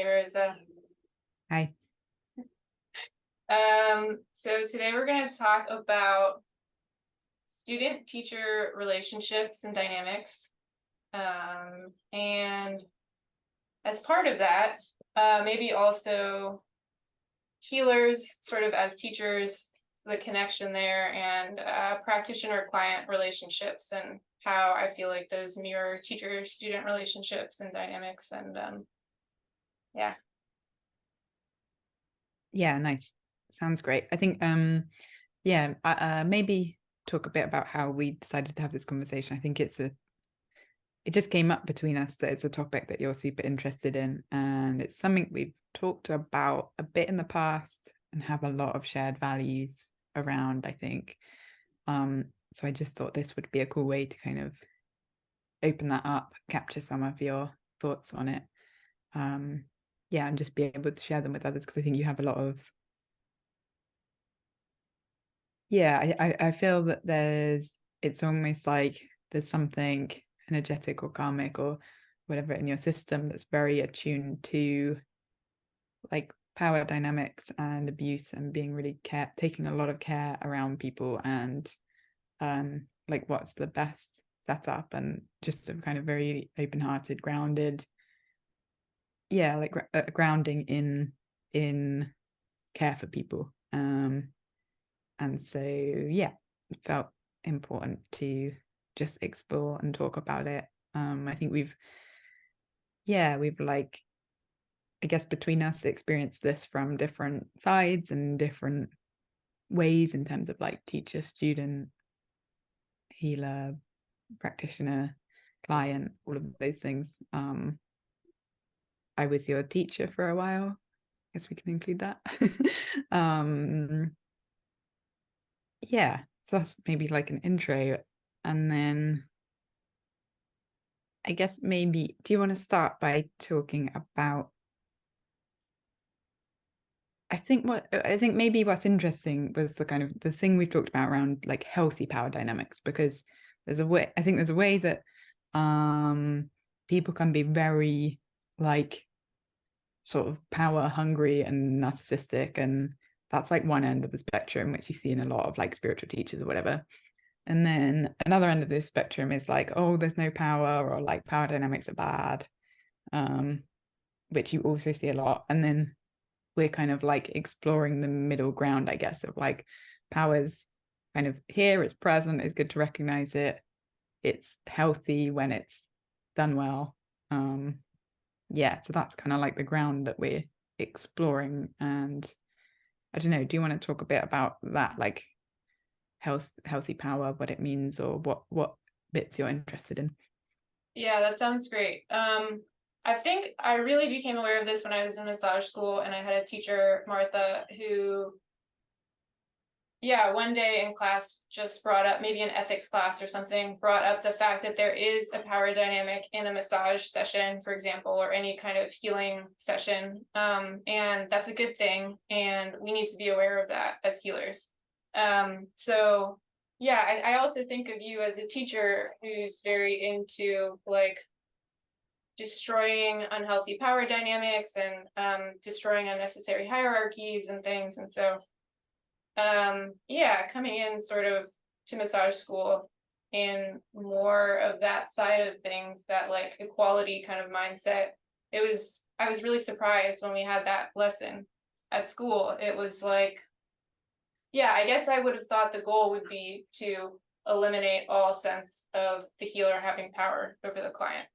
Hey, Rosa. Hi. So today we're going to talk about student-teacher relationships and dynamics. And as part of that, maybe also healers sort of as teachers, the connection there, and practitioner-client relationships and how I feel like those mirror teacher-student relationships and dynamics. And yeah. Yeah, nice. Sounds great. I think maybe talk a bit about how we decided to have this conversation. I think it just came up between us that it's a topic that you're super interested in, and it's something we've talked about a bit in the past and have a lot of shared values around, I think. So I just thought this would be a cool way to kind of open that up, capture some of your thoughts on it. And just be able to share them with others, because I think you have a lot of I feel that it's almost like there's something energetic or karmic or whatever in your system that's very attuned to like power dynamics and abuse, and being really taking a lot of care around people, and like what's the best setup, and just a kind of very open-hearted, grounded, like grounding in care for people. And so, it felt important to just explore and talk about it. I think we've like, I guess between us, experienced this from different sides and different ways in terms of like teacher, student, healer, practitioner, client, all of those things. I was your teacher for a while. I guess we can include that. So that's maybe like an intro. And then I guess maybe, do you want to start by talking about, I think maybe what's interesting was the kind of the thing we've talked about around like healthy power dynamics, because there's a way that people can be very like sort of power hungry and narcissistic, and that's like one end of the spectrum, which you see in a lot of like spiritual teachers or whatever. And then another end of this spectrum is like, oh, there's no power, or like power dynamics are bad, which you also see a lot. And then we're kind of like exploring the middle ground, I guess, of like power's kind of here, it's present, it's good to recognize it, it's healthy when it's done well. So that's kind of like the ground that we're exploring. And I don't know, do you want to talk a bit about that, like healthy power, what it means, or what bits you're interested in? Yeah, that sounds great. I think I really became aware of this when I was in massage school, and I had a teacher, Martha, who, one day in class just brought up, maybe an ethics class or something, brought up the fact that there is a power dynamic in a massage session, for example, or any kind of healing session. And that's a good thing, and we need to be aware of that as healers. I also think of you as a teacher who's very into like destroying unhealthy power dynamics and destroying unnecessary hierarchies and things. And so, coming in sort of to massage school in more of that side of things, that like equality kind of mindset, I was really surprised when we had that lesson at school. It was like, I guess I would have thought the goal would be to eliminate all sense of the healer having power over the client.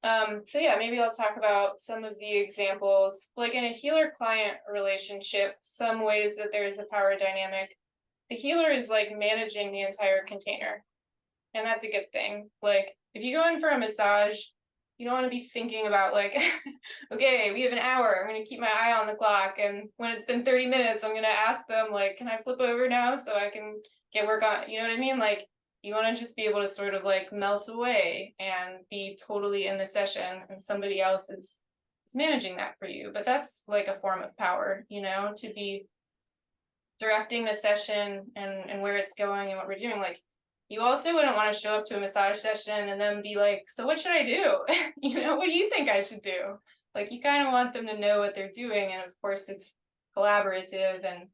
Maybe I'll talk about some of the examples. Like in a healer-client relationship, some ways that there's the power dynamic. The healer is like managing the entire container, and that's a good thing. Like if you go in for a massage, you don't want to be thinking about like, okay, we have an hour, I'm going to keep my eye on the clock, and when it's been 30 minutes, I'm going to ask them like, can I flip over now so I can get work on, you know what I mean? Like you want to just be able to sort of like melt away and be totally in the session, and somebody else is managing that for you. But that's like a form of power, you know, to be directing the session and where it's going and what we're doing. Like you also wouldn't want to show up to a massage session and then be like, so what should I do? You know, what do you think I should do? like you kind of want them to know what they're doing, and of course it's collaborative and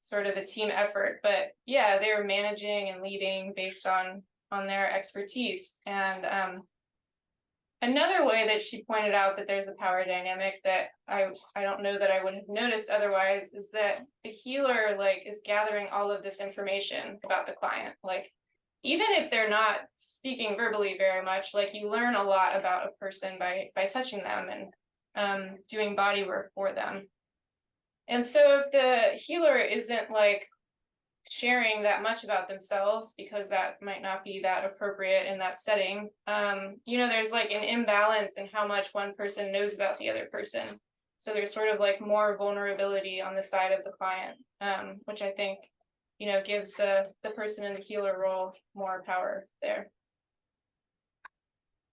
sort of a team effort, but yeah, they're managing and leading based on their expertise. And another way that she pointed out that there's a power dynamic that I don't know that I would have noticed otherwise is that the healer like is gathering all of this information about the client. Like even if they're not speaking verbally very much, like you learn a lot about a person by touching them and doing body work for them. And so if the healer isn't like sharing that much about themselves, because that might not be that appropriate in that setting, there's like an imbalance in how much one person knows about the other person. So there's sort of like more vulnerability on the side of the client, which I think, gives the person in the healer role more power there.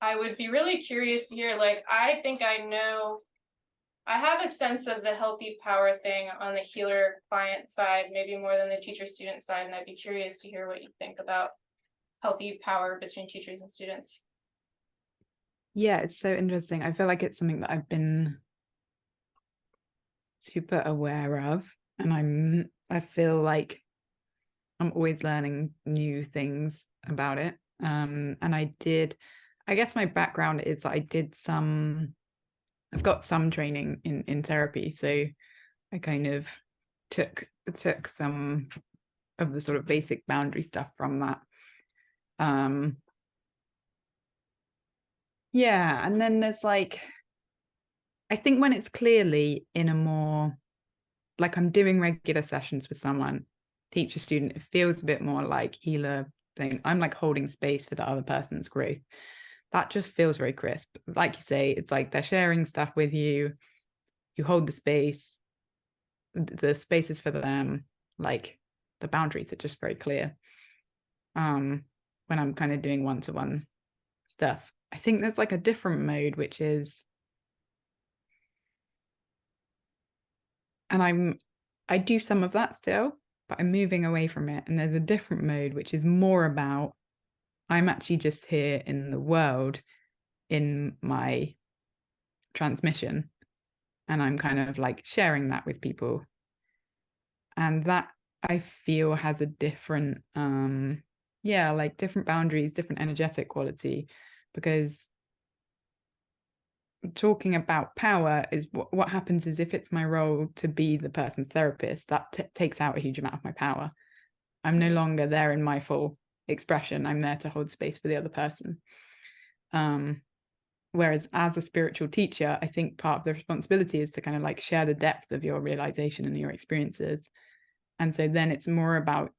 I would be really curious to hear, like, I think I have a sense of the healthy power thing on the healer client side, maybe more than the teacher student side. And I'd be curious to hear what you think about healthy power between teachers and students. Yeah, it's so interesting. I feel like it's something that I've been super aware of, and I feel like I'm always learning new things about it. And I guess my background is I've got some training in therapy, so I kind of took some of the sort of basic boundary stuff from that. Yeah, and then there's like, I think when it's clearly in a more, like I'm doing regular sessions with someone, teacher student, it feels a bit more like healer thing. I'm like holding space for the other person's growth. That just feels very crisp. Like you say, it's like they're sharing stuff with you. You hold the space. The space is for them. Like the boundaries are just very clear. When I'm kind of doing one-to-one stuff, I think there's like a different mode, which is, and I do some of that still, but I'm moving away from it. And there's a different mode, which is more about, I'm actually just here in the world in my transmission, and I'm kind of like sharing that with people. And that I feel has a different, like different boundaries, different energetic quality, because talking about power is what happens is if it's my role to be the person's therapist, that takes out a huge amount of my power. I'm no longer there in my full expression. I'm there to hold space for the other person. Whereas as a spiritual teacher, I think part of the responsibility is to kind of like share the depth of your realization and your experiences. And so then it's more about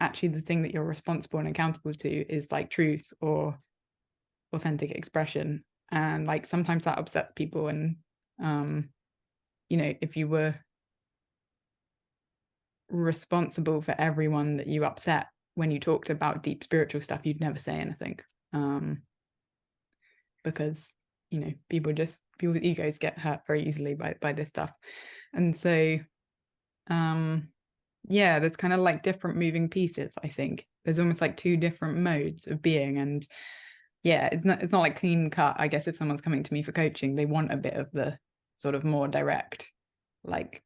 actually the thing that you're responsible and accountable to is like truth or authentic expression. And like sometimes that upsets people. And if you were responsible for everyone that you upset when you talked about deep spiritual stuff, you'd never say anything. Because people's egos get hurt very easily by this stuff. And so there's kind of like different moving pieces. I think there's almost like two different modes of being. And it's not like clean cut. I guess if someone's coming to me for coaching, they want a bit of the sort of more direct, like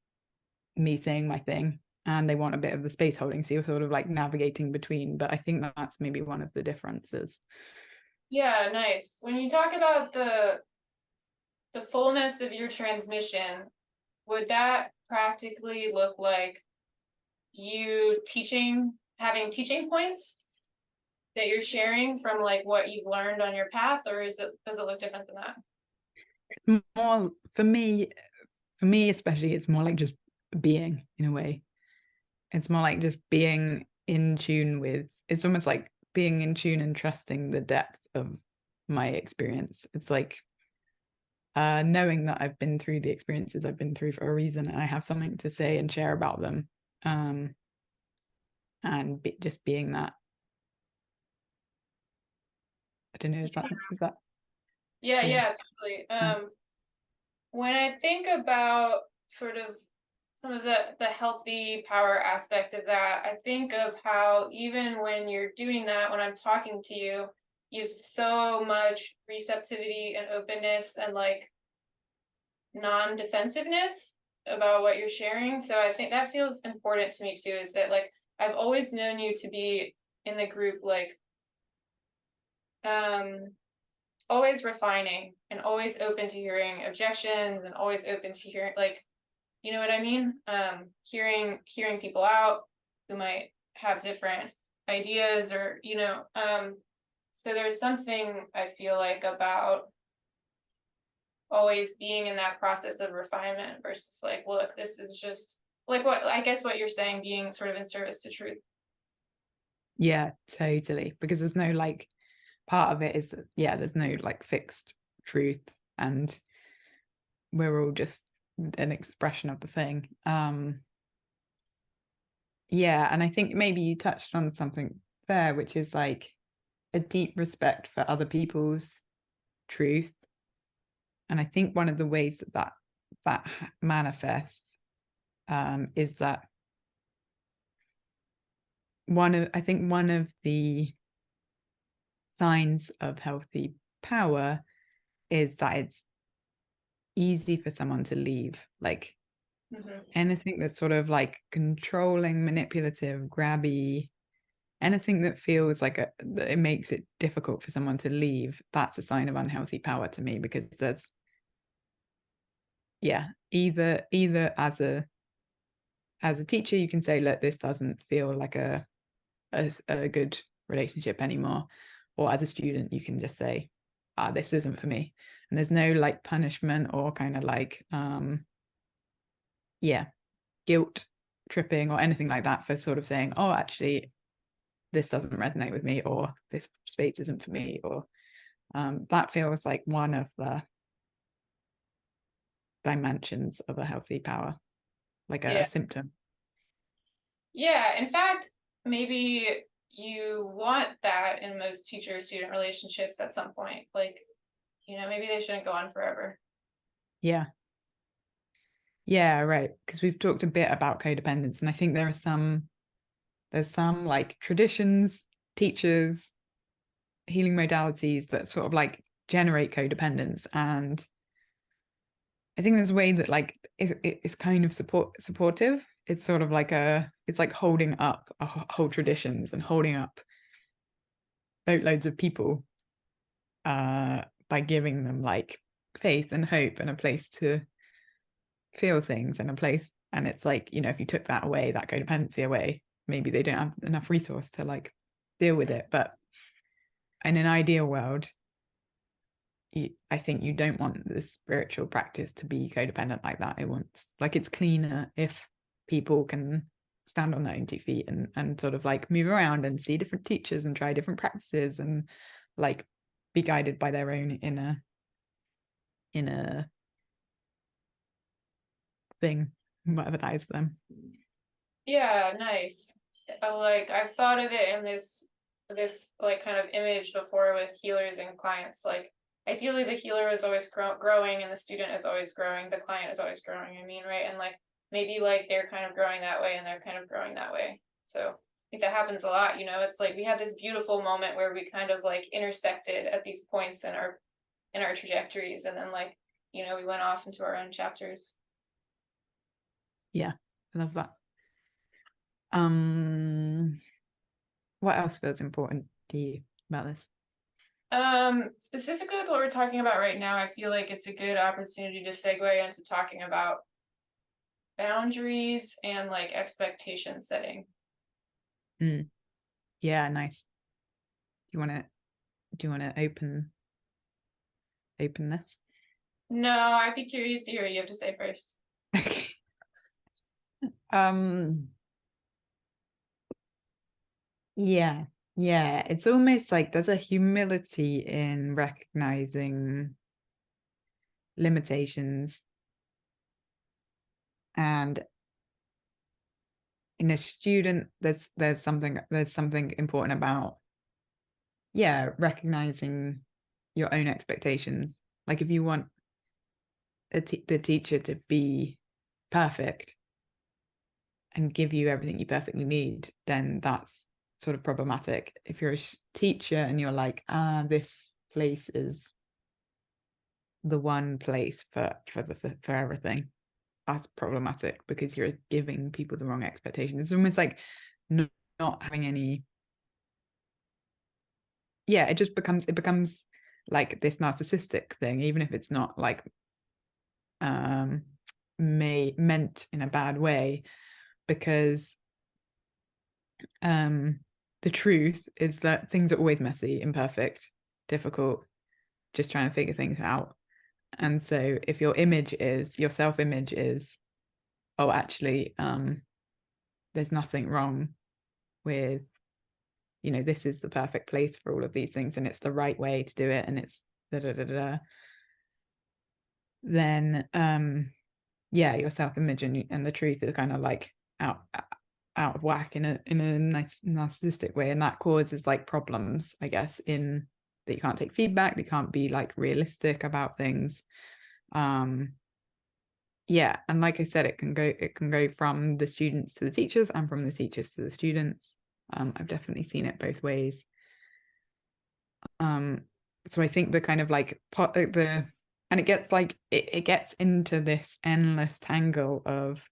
me saying my thing, and they want a bit of the space holding, so you're sort of like navigating between. But I think that's maybe one of the differences. Yeah, nice. When you talk about the fullness of your transmission, would that practically look like you having teaching points that you're sharing from like what you've learned on your path, or does it look different than that? It's more for me especially, it's more like just being, in a way. It's more like just being in tune with, it's almost like being in tune and trusting the depth of my experience. It's like knowing that I've been through the experiences I've been through for a reason, and I have something to say and share about them. And just being that. I don't know, is that Yeah, totally. When I think about sort of some of the healthy power aspect of that, I think of how even when you're doing that, when I'm talking to you, you have so much receptivity and openness and like non-defensiveness about what you're sharing. So I think that feels important to me too, is that like I've always known you to be in the group like always refining and always open to hearing objections and always open to hearing, like, you know what I mean? Hearing people out who might have different ideas, or so there's something I feel like about always being in that process of refinement versus like, look, this is just like what I guess what you're saying, being sort of in service to truth. Yeah, totally. Because there's no like, part of it is, yeah, there's no like fixed truth, and we're all just an expression of the thing. Yeah, and I think maybe you touched on something there, which is like a deep respect for other people's truth. And I think one of the ways that manifests is that one of the signs of healthy power is that it's easy for someone to leave. Like anything that's sort of like controlling, manipulative, grabby, anything that feels like it makes it difficult for someone to leave, that's a sign of unhealthy power to me, because there's, yeah, either as a teacher you can say, look, this doesn't feel like a good relationship anymore, or as a student you can just say, this isn't for me, and there's no like punishment or kind of like yeah, guilt tripping or anything like that for sort of saying, oh, actually this doesn't resonate with me, or this space isn't for me, or that feels like one of the dimensions of a healthy power, like a symptom. Yeah, in fact, maybe you want that in most teacher-student relationships at some point. Like, maybe they shouldn't go on forever. Yeah. Yeah, right. Because we've talked a bit about codependence, and I think there's some like traditions, teachers, healing modalities that sort of like generate codependence. And I think there's a way that like it's kind of supportive. It's sort of like it's like holding up whole traditions and holding up boatloads of people by giving them like faith and hope and a place to feel things, and a place, and it's like, if you took that away, that codependency away, maybe they don't have enough resource to like deal with it. But in an ideal world, I think you don't want the spiritual practice to be codependent like that. It's cleaner if people can stand on their own 2 feet and sort of like move around and see different teachers and try different practices and like be guided by their own inner thing, whatever that is for them. Yeah, nice. Like I've thought of it in this like kind of image before with healers and clients. Like ideally the healer is always growing and the student is always growing, the client is always growing, right? And like maybe like they're kind of growing that way and they're kind of growing that way. So I think that happens a lot, it's like we had this beautiful moment where we kind of like intersected at these points in our trajectories, and then like we went off into our own chapters. Yeah, I love that. What else feels important to you about this? Specifically with what we're talking about right now, I feel like it's a good opportunity to segue into talking about boundaries and like expectation setting. Yeah, nice. Do you want to open this? No, I'd be curious to hear what you have to say first. Okay. Yeah, it's almost like there's a humility in recognizing limitations, and in a student there's something important about, yeah, recognizing your own expectations. Like if you want the teacher to be perfect and give you everything you perfectly need, then that's sort of problematic. If you're a teacher and you're like, this place is the one place for everything. That's problematic, because you're giving people the wrong expectations. It's almost like not having any. Yeah, it becomes like this narcissistic thing, even if it's not like meant in a bad way, because the truth is that things are always messy, imperfect, difficult, just trying to figure things out. And so if your self-image is, oh, actually, there's nothing wrong with, this is the perfect place for all of these things, and it's the right way to do it, and it's then yeah, your self-image and the truth is kind of like out of whack in a nice narcissistic way, and that causes like problems, I guess, in that you can't take feedback, that you can't be like realistic about things. Yeah, and like I said, it can go from the students to the teachers and from the teachers to the students. I've definitely seen it both ways. So I think the kind of like and it gets like it gets into this endless tangle of,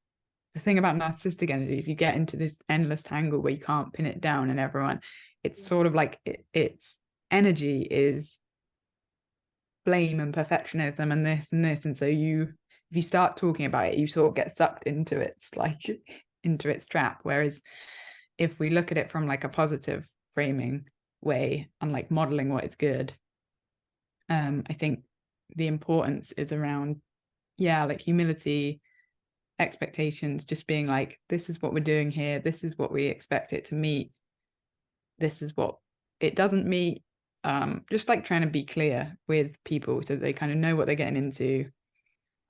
the thing about narcissistic energies, you get into this endless tangle where you can't pin it down, and everyone, it's sort of like its energy is blame and perfectionism and this and this, and so if you start talking about it, you sort of get sucked into its trap. Whereas if we look at it from like a positive framing way and like modeling what is good, I think the importance is around, yeah, like humility, expectations, just being like, this is what we're doing here, this is what we expect it to meet, this is what it doesn't meet. Just like trying to be clear with people so they kind of know what they're getting into.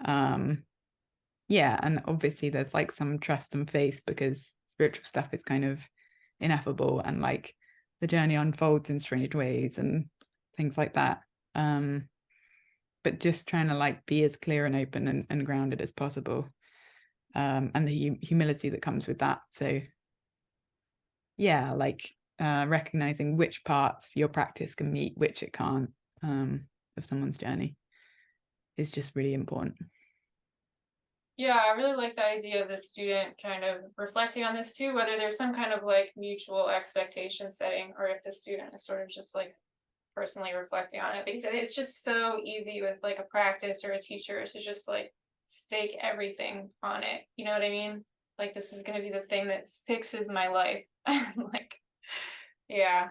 Yeah, and obviously there's like some trust and faith, because spiritual stuff is kind of ineffable, and like the journey unfolds in strange ways and things like that. But just trying to like be as clear and open and grounded as possible, and the humility that comes with that. So yeah, like recognizing which parts your practice can meet, which it can't, of someone's journey, is just really important. Yeah, I really like the idea of the student kind of reflecting on this too, whether there's some kind of like mutual expectation setting, or if the student is sort of just like personally reflecting on it, because it's just so easy with like a practice or a teacher to just like stake everything on it. You know what I mean? Like, this is going to be the thing that fixes my life. Like, yeah.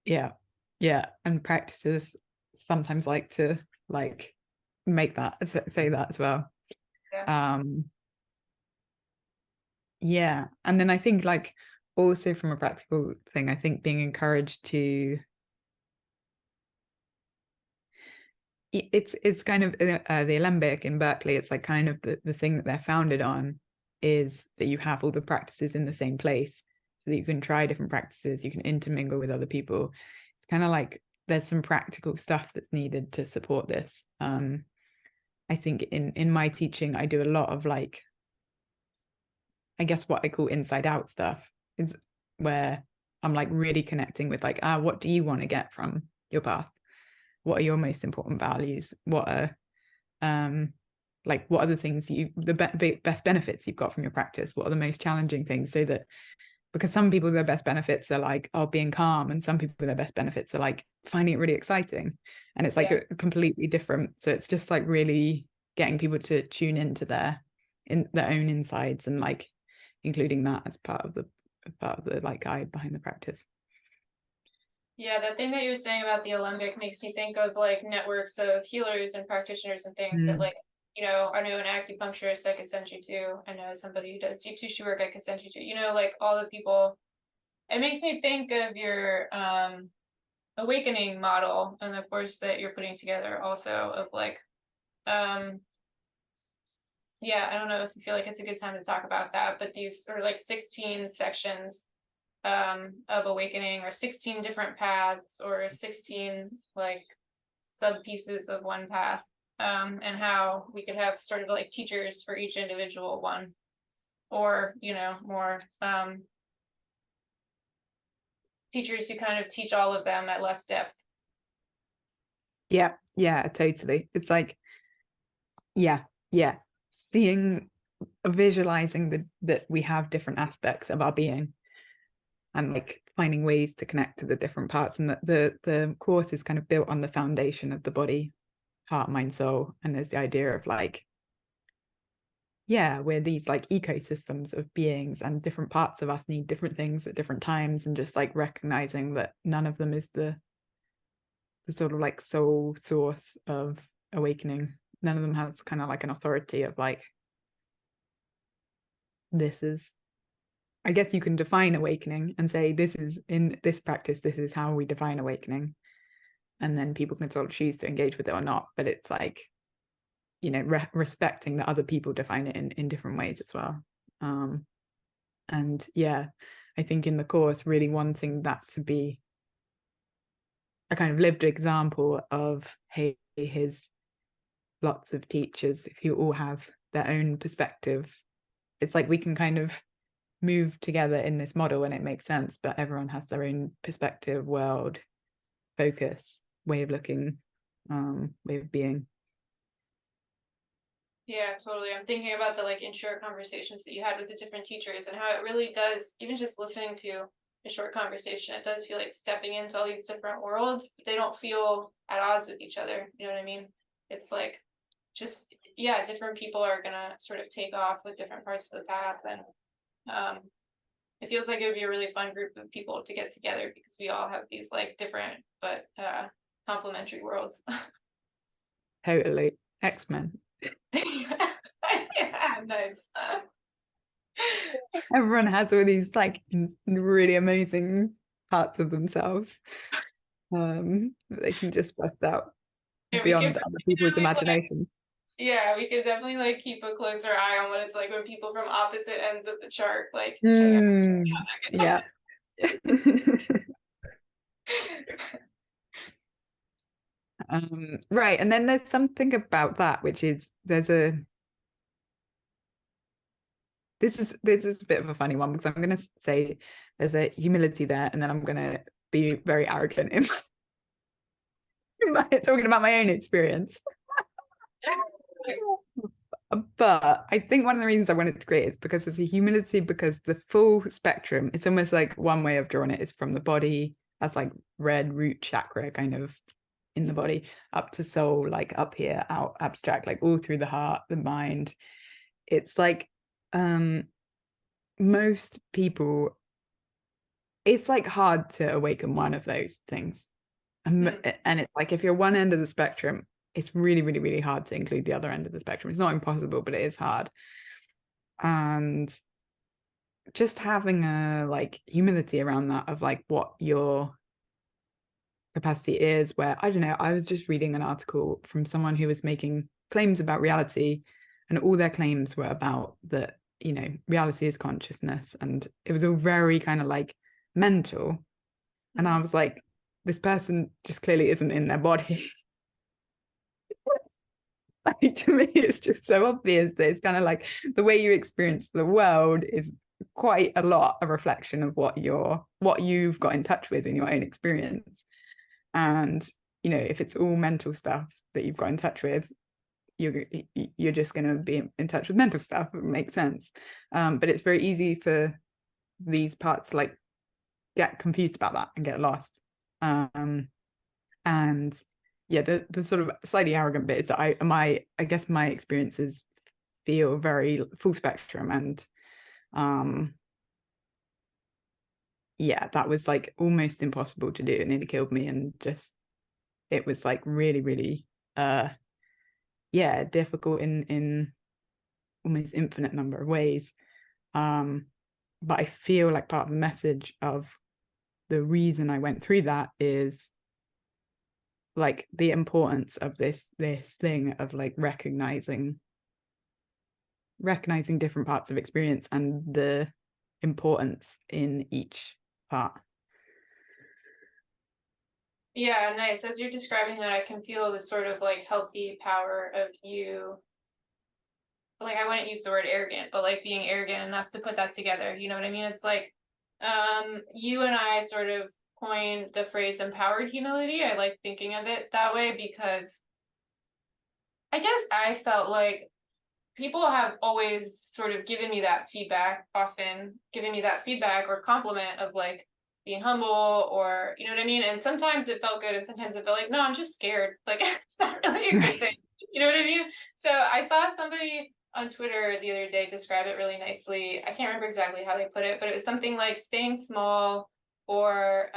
Yeah, and practices sometimes like to like make that say that as well. Yeah. Yeah, and then I think like also from a practical thing, I think being encouraged to, it's kind of the Alembic in Berkeley, it's like kind of the thing that they're founded on is that you have all the practices in the same place, so that you can try different practices, you can intermingle with other people. It's kind of like there's some practical stuff that's needed to support this. I think in my teaching, I do a lot of like, I guess what I call inside out stuff. It's where I'm like really connecting with like, what do you want to get from your path? What are your most important values? What are what are the things the best benefits you've got from your practice? What are the most challenging things? So that, because some people, their best benefits are like, oh, being calm, and some people, their best benefits are like finding it really exciting, and it's like a completely different. So it's just like really getting people to tune into their own insides, and like including that as part of the like guide behind the practice. Yeah, the thing that you're saying about the Alembic makes me think of like networks of healers and practitioners and things that like, I know an acupuncturist I could send you to. I know somebody who does deep tissue work I could send you to, like all the people. It makes me think of your awakening model and the course that you're putting together also, of like, yeah, I don't know if you feel like it's a good time to talk about that, but these are like 16 sections of awakening, or 16 different paths, or 16 like sub pieces of one path, and how we could have sort of like teachers for each individual one, or more teachers who kind of teach all of them at less depth. Yeah, totally. It's like, yeah, seeing, visualizing that we have different aspects of our being, and like finding ways to connect to the different parts, and that the course is kind of built on the foundation of the body, heart, mind, soul. And there's the idea of like, yeah, we're these like ecosystems of beings, and different parts of us need different things at different times, and just like recognizing that none of them is the sort of like sole source of awakening. None of them has kind of like an authority of like, this is, I guess you can define awakening and say, this is, in this practice, this is how we define awakening, and then people can sort of choose to engage with it or not. But it's like, you know, respecting that other people define it in different ways as well. And yeah, I think in the course, really wanting that to be a kind of lived example of, hey, here's lots of teachers who all have their own perspective. It's like we can kind of move together in this model and it makes sense, but everyone has their own perspective, world, focus, way of looking, way of being. Yeah, totally. I'm thinking about the like intro conversations that you had with the different teachers, and how it really does, even just listening to a short conversation, it does feel like stepping into all these different worlds, but they don't feel at odds with each other. You know what I mean? It's like, just, yeah, different people are gonna sort of take off with different parts of the path. And it feels like it would be a really fun group of people to get together, because we all have these like different but complementary worlds. Totally. X-Men. Yeah, nice. Everyone has all these like really amazing parts of themselves, that they can just bust out Yeah, beyond other people's like, imagination. yeah, we could definitely like keep a closer eye on what it's like when people from opposite ends of the chart like hang out. Yeah. Right, and then there's something about that, which is this is a bit of a funny one, because I'm going to say there's a humility there, and then I'm going to be very arrogant in talking about my own experience. But I think one of the reasons I wanted to create is because there's a humility, because the full spectrum, it's almost like one way of drawing it is from the body, that's like red root chakra kind of in the body, up to soul, like up here, out abstract, like all through the heart, the mind. It's like most people, it's like hard to awaken one of those things. And it's like, if you're one end of the spectrum, it's really, really, really hard to include the other end of the spectrum. It's not impossible, but it is hard. And just having a like humility around that, of like what your capacity is, where, I don't know, I was just reading an article from someone who was making claims about reality, and all their claims were about that, you know, reality is consciousness, and it was all very kind of like mental. And I was like, this person just clearly isn't in their body. Like, to me, it's just so obvious that it's kind of like the way you experience the world is quite a lot a reflection of what you've got in touch with in your own experience. And, you know, if it's all mental stuff that you've got in touch with, you're just going to be in touch with mental stuff. It makes sense. But it's very easy for these parts to like get confused about that and get lost. And yeah, the sort of slightly arrogant bit is that I guess my experiences feel very full spectrum, and yeah, that was like almost impossible to do. It nearly killed me, and just, it was like really, really yeah, difficult in almost infinite number of ways. But I feel like part of the message of the reason I went through that is like the importance of this thing of like recognizing different parts of experience, and the importance in each part. Yeah, nice. As you're describing that, I can feel the sort of like healthy power of you. Like, I wouldn't use the word arrogant, but like being arrogant enough to put that together. You know what I mean? It's like, you and I sort of coined the phrase empowered humility. I like thinking of it that way because I guess I felt like people have always sort of given me that feedback, often giving me that feedback or compliment of like being humble, or you know what I mean? And sometimes it felt good and sometimes it felt like, no, I'm just scared. Like it's not really a good thing. You know what I mean? So I saw somebody on Twitter the other day describe it really nicely. I can't remember exactly how they put it, but it was something like staying small, or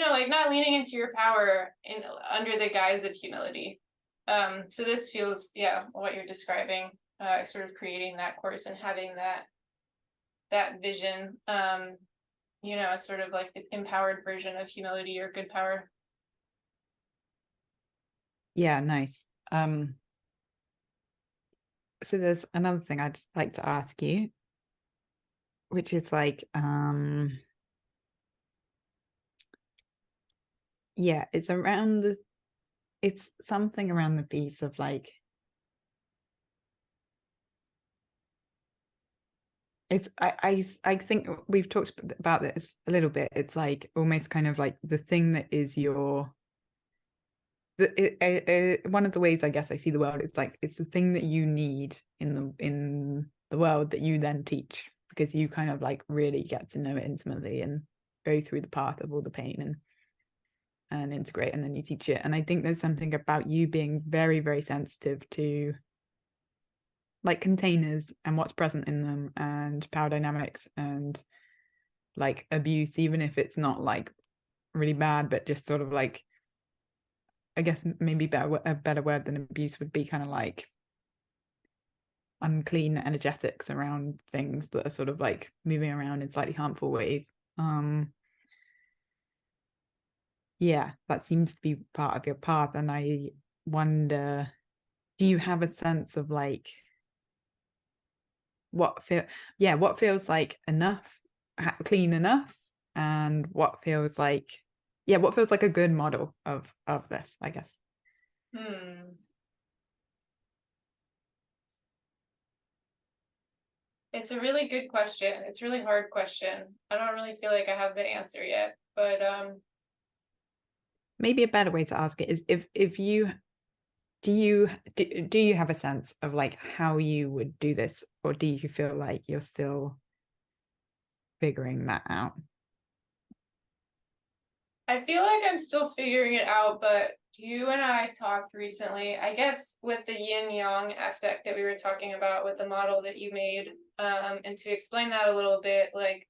like not leaning into your power in under the guise of humility. So this feels, yeah, what you're describing, sort of creating that course and having that vision, a sort of like the empowered version of humility or good power. Yeah, nice. So there's another thing I'd like to ask you, which is like, yeah, it's something around the piece of like, I think we've talked about this a little bit. It's like almost kind of like the thing that is one of the ways I guess I see the world. It's like it's the thing that you need in the world that you then teach, because you kind of like really get to know it intimately and go through the path of all the pain and integrate, and then you teach it. And I think there's something about you being very, very sensitive to like containers and what's present in them and power dynamics and like abuse, even if it's not like really bad, but just sort of like, I guess maybe a better word than abuse would be kind of like unclean energetics around things that are sort of like moving around in slightly harmful ways. Yeah, that seems to be part of your path. And I wonder, do you have a sense of like what feels like enough, clean enough, and what feels like a good model of this, I guess. It's a really good question. It's a really hard question. I don't really feel like I have the answer yet, but Maybe a better way to ask it is if you do you have a sense of like how you would do this, or do you feel like you're still figuring that out? I feel like I'm still figuring it out, but you and I talked recently, I guess, with the yin yang aspect that we were talking about with the model that you made. And to explain that a little bit, like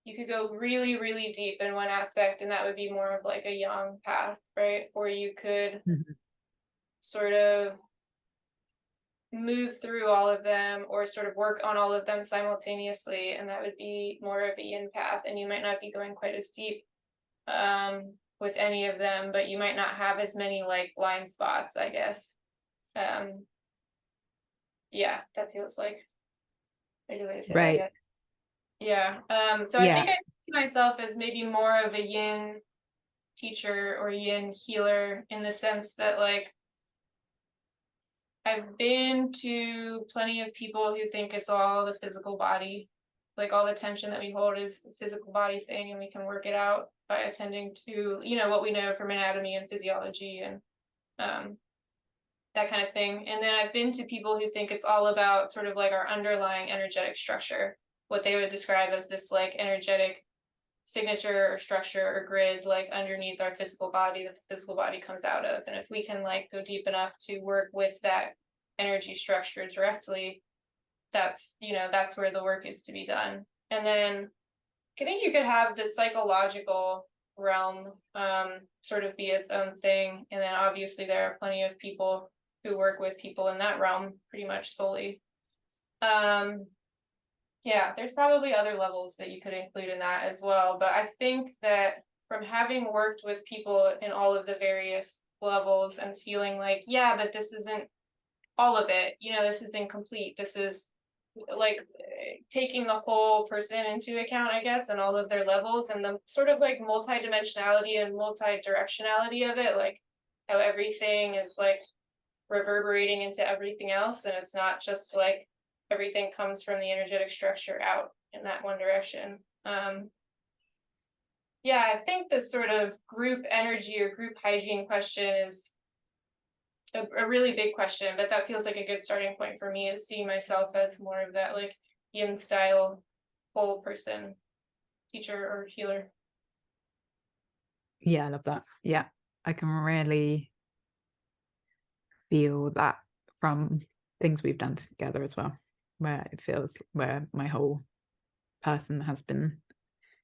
you could go really, really deep in one aspect, and that would be more of like a yang path, right? Or you could sort of move through all of them or sort of work on all of them simultaneously, and that would be more of a yin path, and you might not be going quite as deep with any of them, but you might not have as many like blind spots, I guess. Yeah, that feels like a good way to say that, I Right. guess. Yeah. So I Yeah. think I see myself as maybe more of a yin teacher or yin healer, in the sense that like I've been to plenty of people who think it's all the physical body, like all the tension that we hold is a physical body thing, and we can work it out by attending to, what we know from anatomy and physiology and that kind of thing. And then I've been to people who think it's all about sort of like our underlying energetic structure, what they would describe as this like energetic signature or structure or grid like underneath our physical body that the physical body comes out of. And if we can like go deep enough to work with that energy structure directly, that's where the work is to be done. And then I think you could have the psychological realm sort of be its own thing, and then obviously there are plenty of people who work with people in that realm pretty much solely. Yeah, there's probably other levels that you could include in that as well, but I think that from having worked with people in all of the various levels and feeling like, yeah, but this isn't all of it, this is incomplete, this is like taking the whole person into account, I guess, and all of their levels and the sort of like multidimensionality and multi-directionality of it, like how everything is like reverberating into everything else, and it's not just like everything comes from the energetic structure out in that one direction. Yeah, I think the sort of group energy or group hygiene question is a really big question, but that feels like a good starting point for me, is seeing myself as more of that like yin style whole person, teacher or healer. Yeah, I love that. Yeah, I can really feel that from things we've done together as well, where it feels where my whole person has been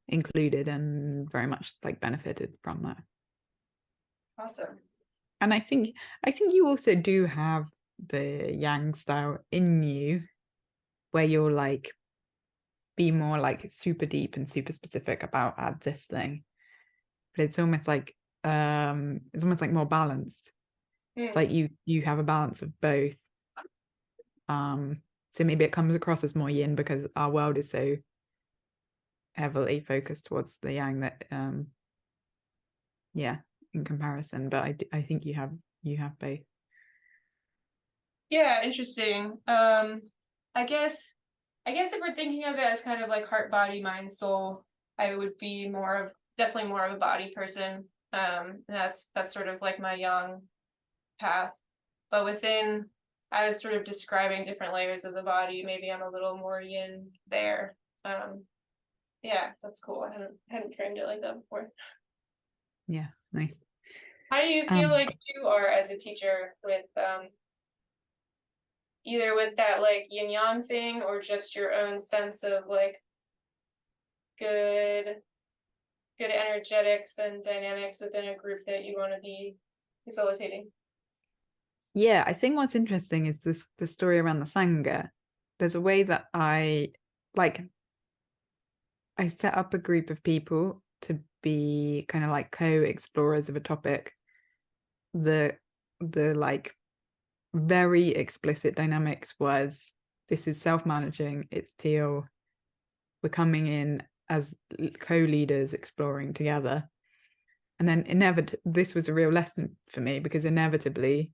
included and very much like benefited from that. Awesome. And I think you also do have the yang style in you, where you're like be more like super deep and super specific about add this thing, but it's almost like more balanced. It's like you have a balance of both. So maybe it comes across as more yin because our world is so heavily focused towards the yang that yeah, in comparison. But I think you have both. Yeah, interesting. I guess if we're thinking of it as kind of like heart, body, mind, soul, I would be definitely more of a body person. That's sort of like my yang path. But within, I was sort of describing different layers of the body. Maybe I'm a little more yin there. Yeah, that's cool. I hadn't framed it like that before. Yeah, nice. How do you feel like you are as a teacher with either with that like yin yang thing or just your own sense of like good energetics and dynamics within a group that you want to be facilitating? Yeah, I think what's interesting is the story around the Sangha. There's a way that I set up a group of people to be kind of like co-explorers of a topic. The like very explicit dynamics was, this is self-managing, it's teal, we're coming in as co-leaders exploring together. And then this was a real lesson for me, because inevitably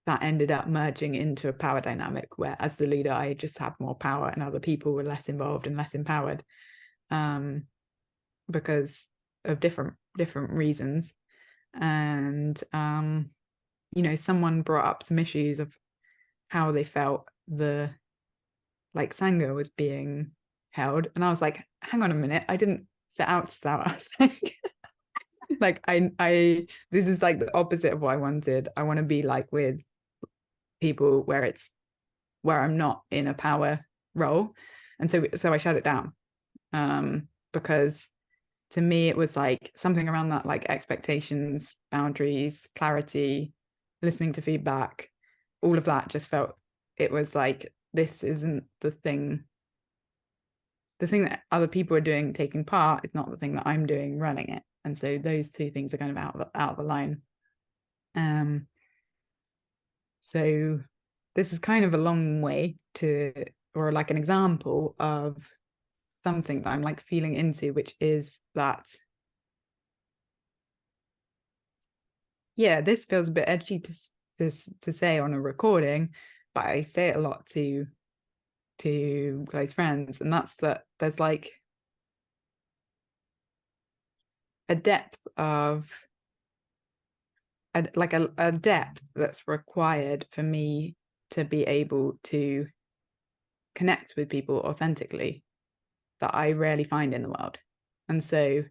that ended up merging into a power dynamic where, as the leader, I just had more power and other people were less involved and less empowered, because of different reasons. And someone brought up some issues of how they felt the like Sangha was being held, and I was like, hang on a minute, I didn't set out to start us. Like I this is like the opposite of what I wanted. I want to be like with people where I'm not in a power role. And so I shut it down, because to me it was like something around that, like expectations, boundaries, clarity, listening to feedback, all of that just felt, it was like, this isn't the thing that other people are doing taking part is not the thing that I'm doing running it. And so those two things are kind of out of the line. So this is kind of a long way to, or like an example of something that I'm like feeling into, which is that, yeah, this feels a bit edgy to say on a recording, but I say it a lot to close friends, and that's that there's like a depth of a depth that's required for me to be able to connect with people authentically that I rarely find in the world. And so,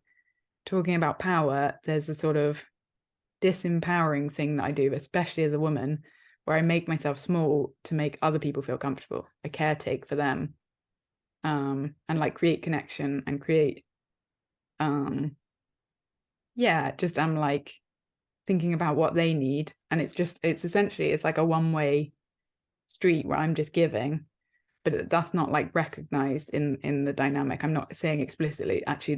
talking about power, there's a sort of disempowering thing that I do, especially as a woman, where I make myself small to make other people feel comfortable. I caretake for them, and like create connection and create, just I'm like thinking about what they need, and it's essentially, it's like a one-way street where I'm just giving, but that's not like recognized in the dynamic. I'm not saying explicitly, actually,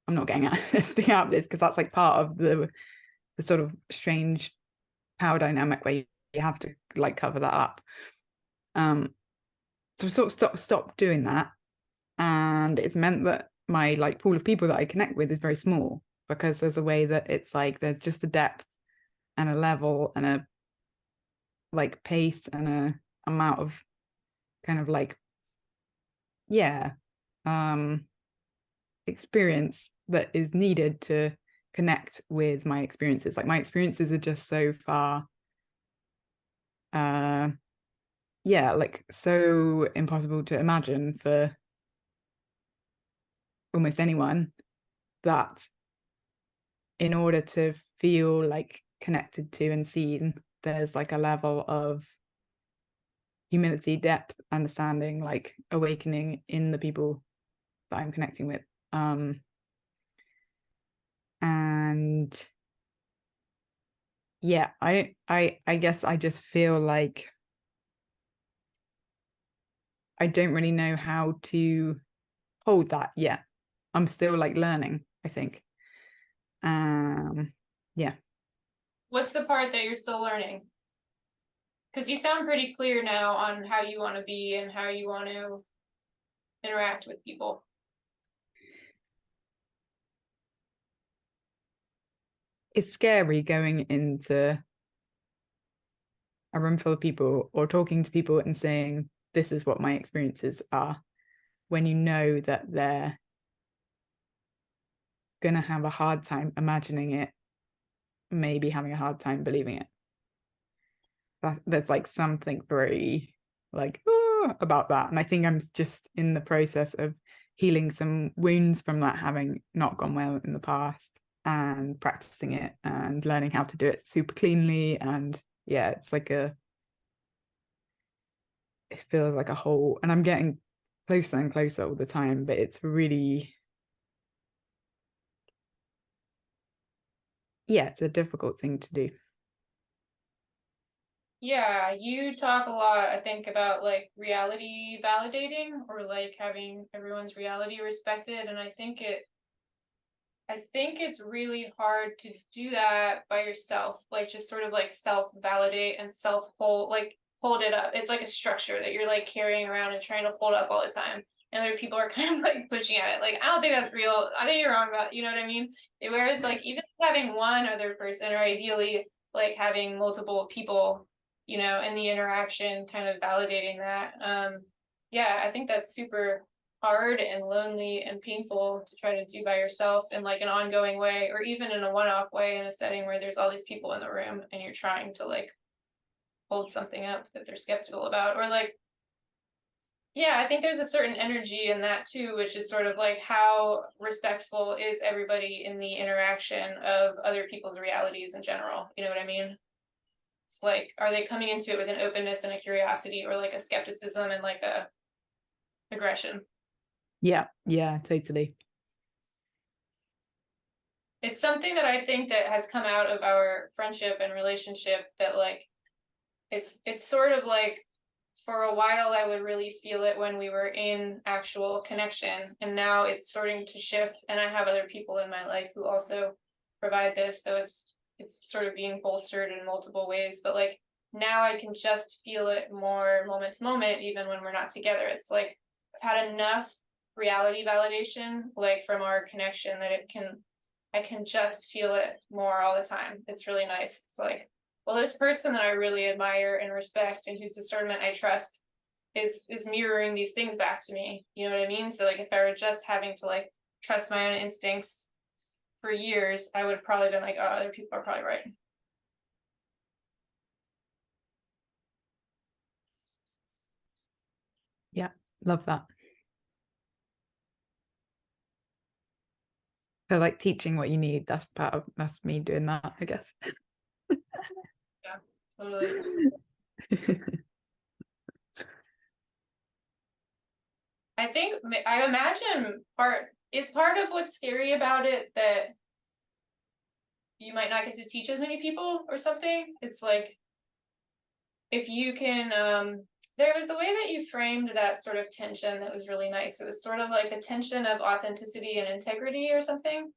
I'm not getting anything out of this, because that's like part of the sort of strange power dynamic where you have to like cover that up. So I sort of stop doing that, and it's meant that my like pool of people that I connect with is very small, because there's a way that it's like there's just a depth and a level and a like pace and a amount of kind of like experience that is needed to connect with my experiences. Like my experiences are just so far like so impossible to imagine for almost anyone, that in order to feel like connected to and seen, there's like a level of humility, depth, understanding, like awakening in the people that I'm connecting with. And yeah, I guess I just feel like I don't really know how to hold that yet. I'm still like learning, I think. Yeah. What's the part that you're still learning? Because you sound pretty clear now on how you want to be and how you want to interact with people. It's scary going into a room full of people or talking to people and saying, this is what my experiences are, when you know that they're going to have a hard time imagining it, maybe having a hard time believing it. There's like something very like about that. And I think I'm just in the process of healing some wounds from that having not gone well in the past, and practicing it and learning how to do it super cleanly. And yeah, it's like it feels like a whole, and I'm getting closer and closer all the time, but it's really, yeah, it's a difficult thing to do. Yeah, you talk a lot, I think, about like reality validating or like having everyone's reality respected. And I think it's really hard to do that by yourself, like just sort of like self-validate and self-hold, like hold it up. It's like a structure that you're like carrying around and trying to hold up all the time. And other people are kind of like pushing at it. Like, I don't think that's real. I think you're wrong about, you know what I mean? Whereas like even having one other person, or ideally like having multiple people, in the interaction, kind of validating that. Yeah, I think that's super hard and lonely and painful to try to do by yourself in like an ongoing way, or even in a one-off way in a setting where there's all these people in the room and you're trying to like hold something up that they're skeptical about. Or like, yeah, I think there's a certain energy in that too, which is sort of like, how respectful is everybody in the interaction of other people's realities in general, you know what I mean? It's like, are they coming into it with an openness and a curiosity, or like a skepticism and like a aggression? Yeah, totally. It's something that I think that has come out of our friendship and relationship, that like it's sort of like, for a while I would really feel it when we were in actual connection, and now it's starting to shift, and I have other people in my life who also provide this, so it's sort of being bolstered in multiple ways. But like now I can just feel it more moment to moment, even when we're not together. It's like I've had enough reality validation like from our connection that I can just feel it more all the time. It's really nice. It's like, well, this person that I really admire and respect and whose discernment I trust is mirroring these things back to me. You know what I mean? So like if I were just having to like trust my own instincts for years, I would have probably been like, oh, other people are probably right. Yeah, love that. So like teaching what you need, that's me doing that, I guess. Yeah, totally. I think, I imagine part of what's scary about it that you might not get to teach as many people or something. It's like, if you can, there was a way that you framed that sort of tension that was really nice. It was sort of like a tension of authenticity and integrity or something.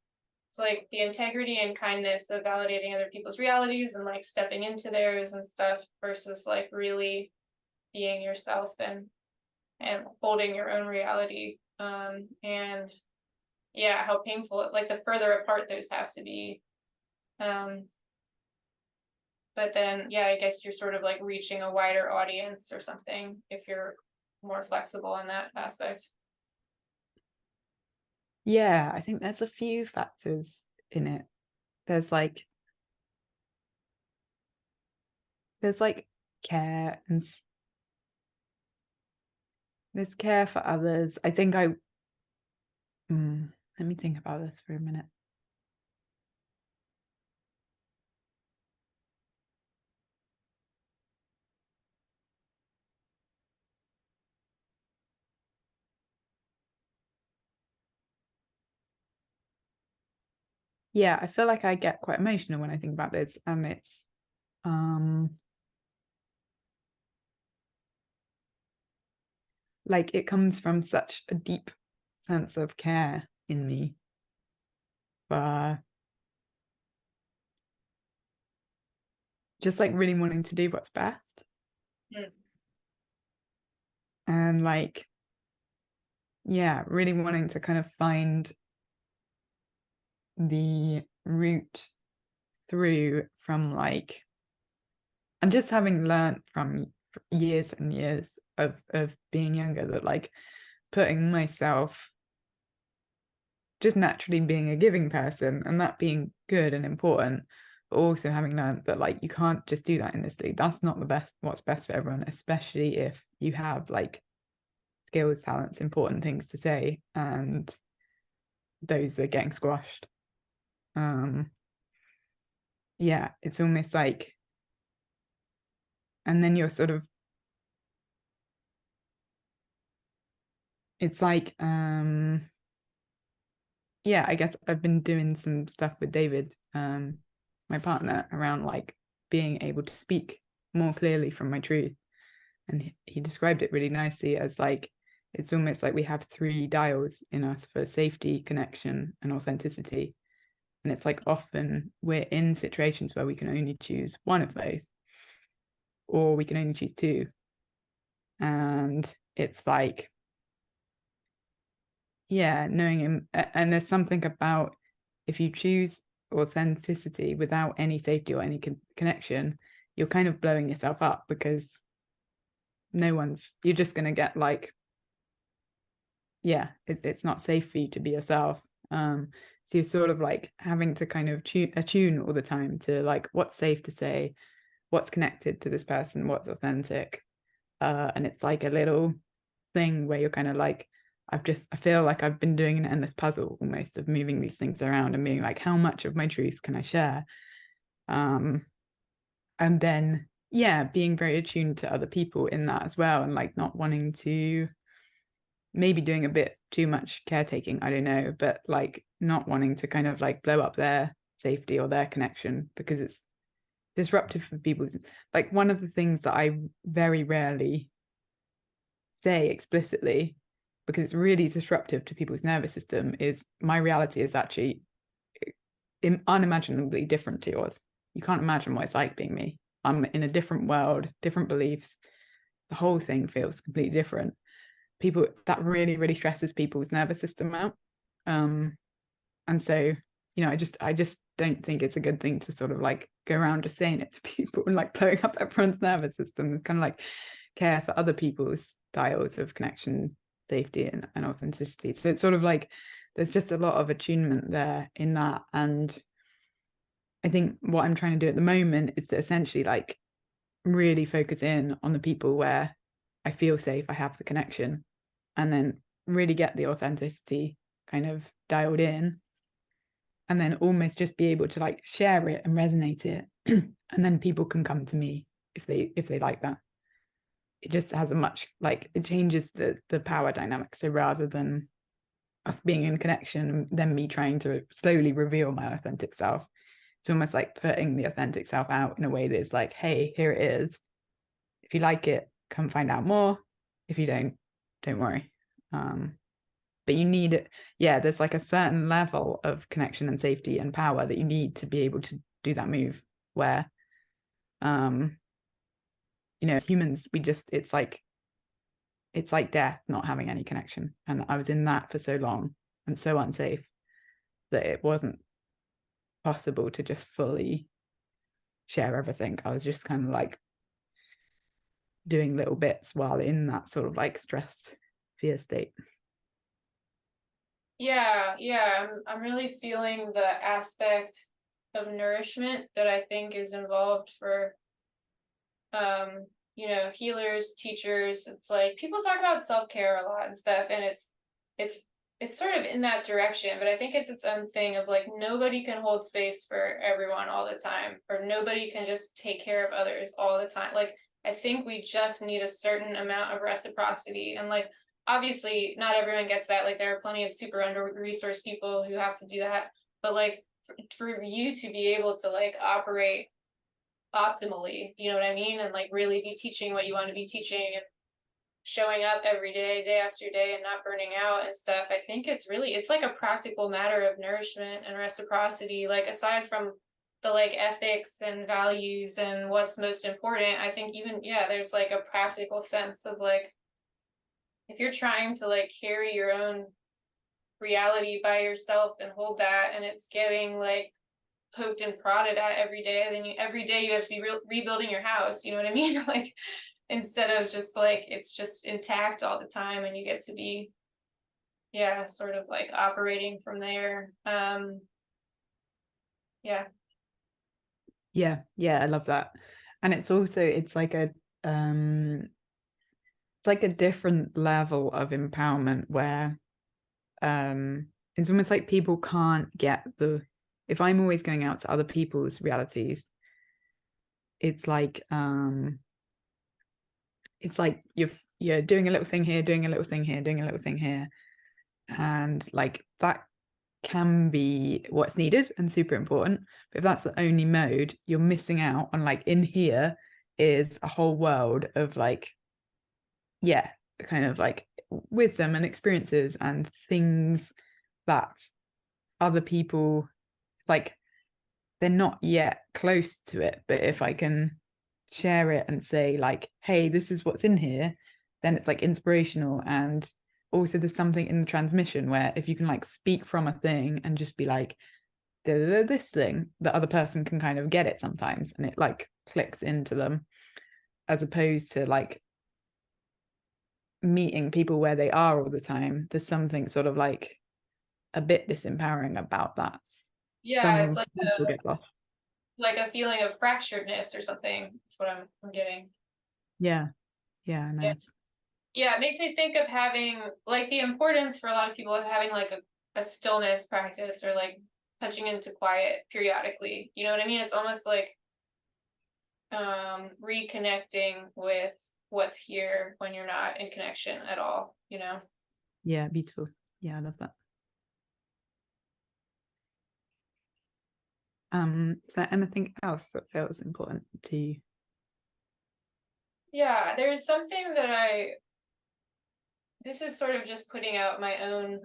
It's like the integrity and kindness of validating other people's realities and like stepping into theirs and stuff, versus like really being yourself and holding your own reality. And yeah, how painful, like the further apart those have to be. But then, yeah, I guess you're sort of like reaching a wider audience or something if you're more flexible in that aspect. Yeah, I think there's a few factors in it. There's like care and there's care for others. I think let me think about this for a minute. Yeah, I feel like I get quite emotional when I think about this, and it's like it comes from such a deep sense of care in me for just like really wanting to do what's best. Mm. And like, yeah, really wanting to kind of find the route through from like, and just having learned from years and years of being younger that like putting myself, just naturally being a giving person and that being good and important, but also having learned that like you can't just do that endlessly. That's not the best, what's best for everyone, especially if you have like skills, talents, important things to say, and those are getting squashed. Yeah, it's almost like, and then you're sort of, it's like yeah, I guess I've been doing some stuff with David, my partner, around like being able to speak more clearly from my truth. And he described it really nicely as like, it's almost like we have three dials in us for safety, connection, and authenticity. And it's like often we're in situations where we can only choose one of those, or we can only choose two. And it's like, yeah, knowing him. And there's something about if you choose authenticity without any safety or any connection, you're kind of blowing yourself up because you're just going to get like, yeah, it's not safe for you to be yourself. So you're sort of like having to kind of attune all the time to like what's safe to say, what's connected to this person, what's authentic. And it's like a little thing where you're kind of like, I feel like I've been doing an endless puzzle almost of moving these things around and being like, how much of my truth can I share? And then, yeah, being very attuned to other people in that as well, and like not wanting to, maybe doing a bit too much caretaking, I don't know, but like not wanting to kind of like blow up their safety or their connection because it's disruptive for people's, like one of the things that I very rarely say explicitly because it's really disruptive to people's nervous system is my reality is actually unimaginably different to yours. You can't imagine what it's like being me. I'm in a different world, different beliefs. The whole thing feels completely different. People, that really, really stresses people's nervous system out. And so, I just don't think it's a good thing to sort of like go around just saying it to people and like blowing up everyone's nervous system. It's kind of like care for other people's styles of connection, safety, and authenticity. So it's sort of like there's just a lot of attunement there in that. And I think what I'm trying to do at the moment is to essentially like really focus in on the people where I feel safe, I have the connection, and then really get the authenticity kind of dialed in, and then almost just be able to like share it and resonate it. And then people can come to me if they like that. It just has a much like it changes the power dynamic. So rather than us being in connection and then me trying to slowly reveal my authentic self, it's almost like putting the authentic self out in a way that's like, hey, here it is. If you like it, come find out more. If you don't worry. But you need it. Yeah, there's like a certain level of connection and safety and power that you need to be able to do that move where um as humans we just it's like death not having any connection, and I was in that for so long and so unsafe that it wasn't possible to just fully share everything. I was just kind of like doing little bits while in that sort of like stressed fear state. Yeah, I'm really feeling the aspect of nourishment that I think is involved for healers, teachers. It's like people talk about self-care a lot and stuff, and it's it's sort of in that direction, but I think it's its own thing of like nobody can hold space for everyone all the time, or nobody can just take care of others all the time. Like I think we just need a certain amount of reciprocity, and like obviously not everyone gets that. Like there are plenty of super under-resourced people who have to do that, but like for you to be able to like operate optimally, you know what I mean? And like really be teaching what you want to be teaching and showing up every day, day after day, and not burning out and stuff. I think it's like a practical matter of nourishment and reciprocity. Like aside from the like ethics and values and what's most important, I think even, yeah, there's like a practical sense of like, if you're trying to like carry your own reality by yourself and hold that, and it's getting like poked and prodded at every day, then every day you have to be rebuilding your house, you know what I mean? Like instead of just like it's just intact all the time, and you get to be, yeah, sort of like operating from there. Yeah. Yeah, I love that. And it's also it's like a different level of empowerment where it's almost like people can't get the if I'm always going out to other people's realities, it's like you're doing a little thing here, doing a little thing here, doing a little thing here. And like that can be what's needed and super important. But if that's the only mode, you're missing out on like in here is a whole world of like, yeah, kind of like wisdom and experiences and things that other people, it's like they're not yet close to it. But if I can share it and say, like, hey, this is what's in here, then it's like inspirational. And also, there's something in the transmission where if you can like speak from a thing and just be like, this thing, the other person can kind of get it sometimes and it like clicks into them, as opposed to like meeting people where they are all the time. There's something sort of like a bit disempowering about that. Yeah, it's Some like people get lost. a feeling of fracturedness or something. That's what I'm getting. Yeah, Yeah. nice. Yeah, it makes me think of having like the importance for a lot of people of having like a stillness practice, or like touching into quiet periodically. You know what I mean? It's almost like reconnecting with what's here when you're not in connection at all, you know? Yeah, beautiful. Yeah, I love that. Is there anything else that feels important to you? Yeah, there's something that this is sort of just putting out my own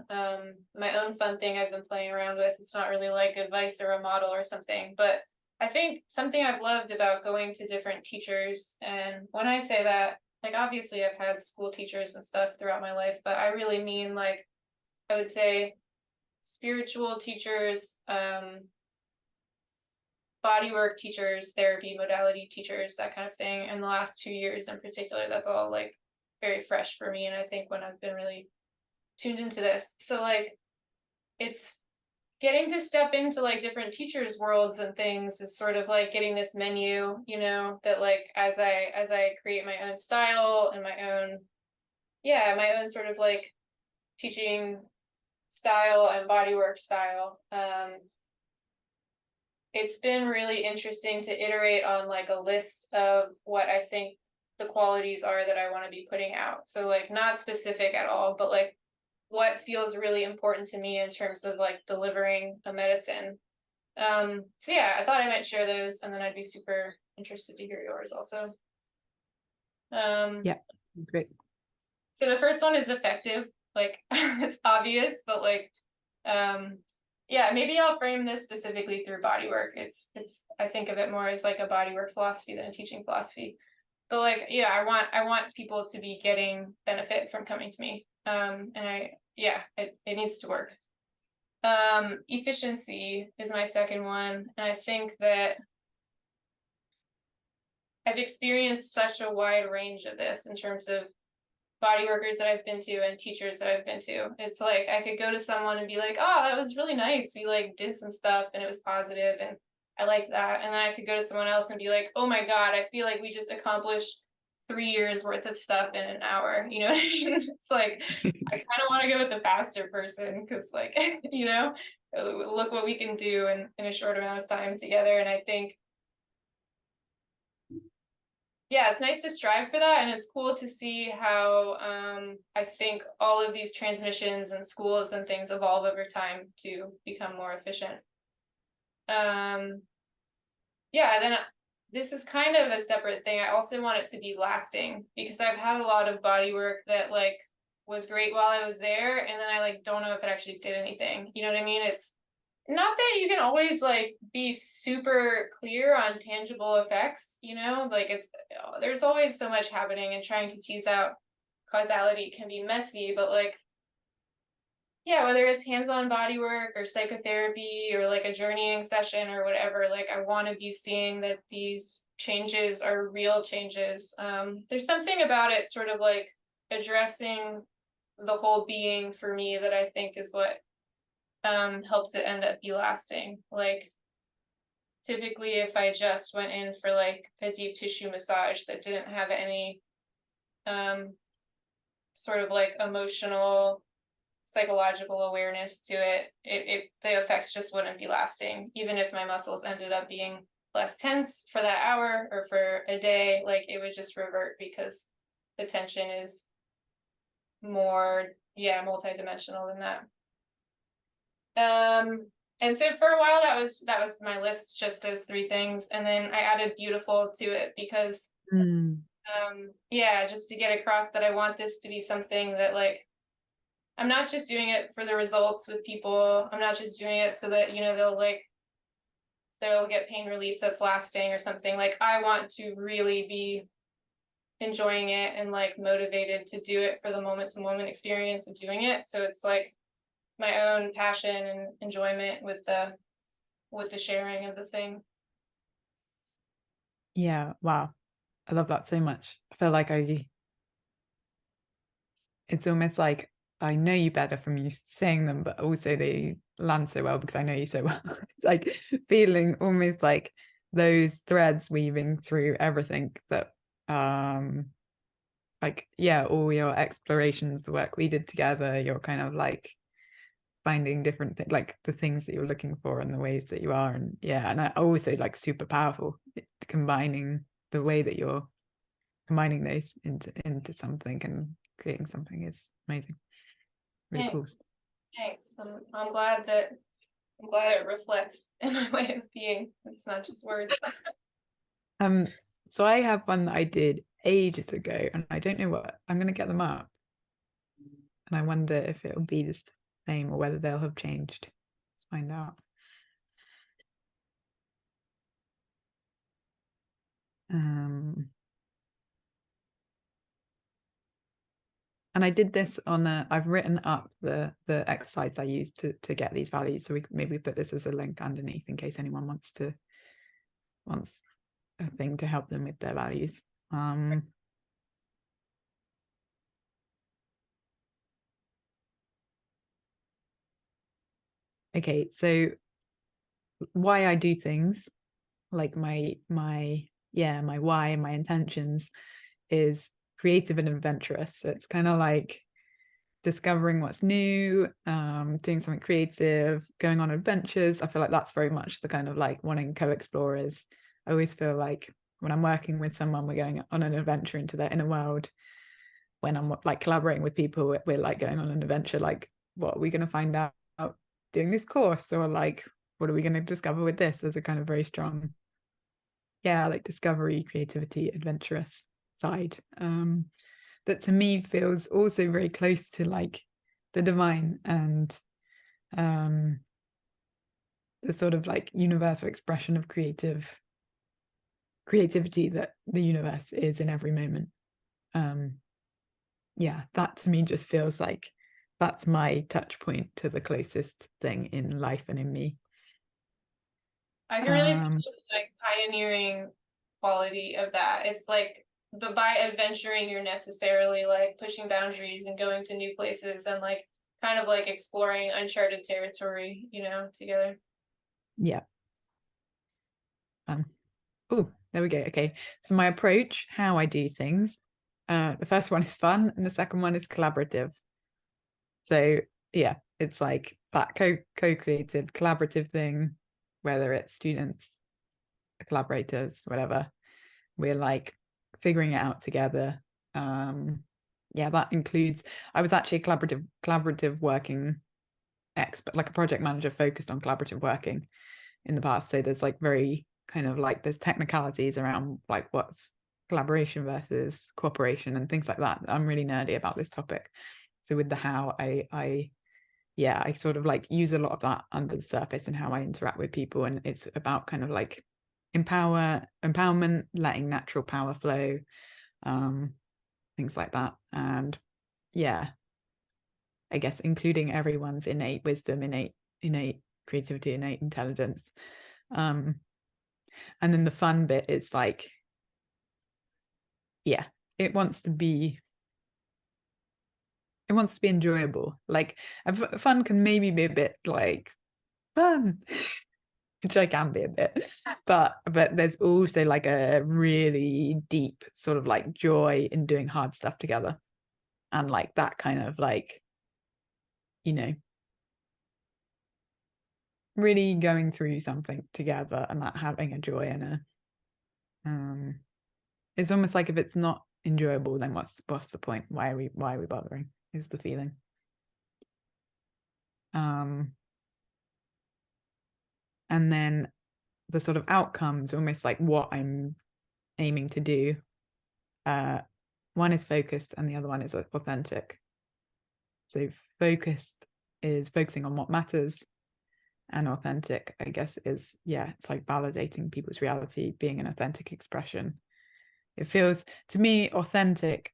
fun thing I've been playing around with. It's not really like advice or a model or something, but I think something I've loved about going to different teachers, and when I say that, like obviously I've had school teachers and stuff throughout my life, but I really mean like I would say spiritual teachers, bodywork teachers, therapy modality teachers, that kind of thing. In the last 2 years in particular, that's all like very fresh for me. And I think when I've been really tuned into this, so like it's getting to step into like different teachers' worlds and things is sort of like getting this menu, you know, that like as I create my own style and my own sort of like teaching style and bodywork style. It's been really interesting to iterate on like a list of what I think the qualities are that I want to be putting out. So like not specific at all, but like what feels really important to me in terms of like delivering a medicine. So yeah, I thought I might share those, and then I'd be super interested to hear yours also. Um, Yeah, great. so the first one is effective. Like it's obvious, but like um yeah, maybe I'll frame this specifically through bodywork. It's I think of it more as like a bodywork philosophy than a teaching philosophy. But like, yeah, I want people to be getting benefit from coming to me. And it needs to work. Efficiency is my second one, and I think that I've experienced such a wide range of this in terms of body workers that I've been to and teachers that I've been to. It's like I could go to someone and be like, oh, that was really nice. We like did some stuff and it was positive and I liked that. And then I could go to someone else and be like, oh my God, I feel like we just accomplished 3 years worth of stuff in an hour. You know what I mean? It's like I kind of want to go with the faster person because like, you know, look what we can do in a short amount of time together. And I think yeah, it's nice to strive for that, and it's cool to see how I think all of these transmissions and schools and things evolve over time to become more efficient. Yeah, then this is kind of a separate thing. I also want it to be lasting because I've had a lot of body work that like was great while I was there, and then I like don't know if it actually did anything. You know what I mean? It's not that you can always like be super clear on tangible effects, you know, like it's there's always so much happening, and trying to tease out causality can be messy, but like yeah, whether it's hands-on body work or psychotherapy or like a journeying session or whatever, like I want to be seeing that these changes are real changes. There's something about it sort of like addressing the whole being for me that I think is what helps it end up be lasting. Like typically if I just went in for like a deep tissue massage that didn't have any sort of like emotional psychological awareness to it, the effects just wouldn't be lasting. Even if my muscles ended up being less tense for that hour or for a day, like it would just revert because the tension is more multidimensional than that. And so for a while that was my list, just those three things, and then I added beautiful to it because just to get across that I want this to be something that like I'm not just doing it for the results with people. I'm not just doing it so that, you know, they'll get pain relief that's lasting or something. Like I want to really be enjoying it and like motivated to do it for the moment to moment experience of doing it. So it's like my own passion and enjoyment with the sharing of the thing. Yeah, wow. I love that so much. I feel like it's almost like I know you better from you saying them, but also they land so well because I know you so well. It's like feeling almost like those threads weaving through everything that like yeah, all your explorations, the work we did together, you're kind of like finding different things, like the things that you're looking for and the ways that you are, and yeah, and I also like super powerful combining the way that you're combining those into something and creating something is amazing, really cool. Thanks. I'm glad it reflects in my way of being. It's not just words. So I have one that I did ages ago and I don't know what I'm going to get them up, and I wonder if it'll be the same or whether they'll have changed. Let's find out. And I did this on I've written up the exercise I used to get these values, so we maybe put this as a link underneath in case anyone wants a thing to help them with their values. Okay, so why I do things, like my why and my intentions, is creative and adventurous. So it's kind of like discovering what's new, doing something creative, going on adventures. I feel like that's very much the kind of like wanting co-explorers. I always feel like when I'm working with someone, we're going on an adventure into their inner world. When I'm like collaborating with people, we're like going on an adventure, like what are we going to find out doing this course, or like what are we going to discover with this? There's a kind of very strong like discovery, creativity, adventurous side that to me feels also very close to like the divine and the sort of like universal expression of creativity that the universe is in every moment. That to me just feels like that's my touch point to the closest thing in life and in me. I can really feel the like pioneering quality of that. It's like but by adventuring, you're necessarily like pushing boundaries and going to new places and like kind of like exploring uncharted territory, you know, together. Yeah. Oh, there we go. Okay. So my approach, how I do things. The first one is fun, and the second one is collaborative. So yeah, it's like that co-created collaborative thing, whether it's students, collaborators, whatever. We're like figuring it out together. Yeah, that includes, I was actually a collaborative working expert, like a project manager focused on collaborative working in the past. So there's like very kind of like there's technicalities around like what's collaboration versus cooperation and things like that. I'm really nerdy about this topic. So with the how, I sort of like use a lot of that under the surface and how I interact with people. And it's about kind of like empowerment, letting natural power flow, things like that. And yeah, I guess including everyone's innate wisdom, innate creativity, innate intelligence. And then the fun bit is like, yeah, it wants to be enjoyable. Like fun can maybe be a bit like fun, which I can be a bit, but there's also like a really deep sort of like joy in doing hard stuff together, and like that kind of like, you know, really going through something together and that having a joy and a it's almost like if it's not enjoyable, then what's the point? Why are we bothering? Is the feeling. And then the sort of outcomes, almost like what I'm aiming to do. One is focused and the other one is authentic. So focused is focusing on what matters, and authentic, I guess, is it's like validating people's reality, being an authentic expression. It feels to me authentic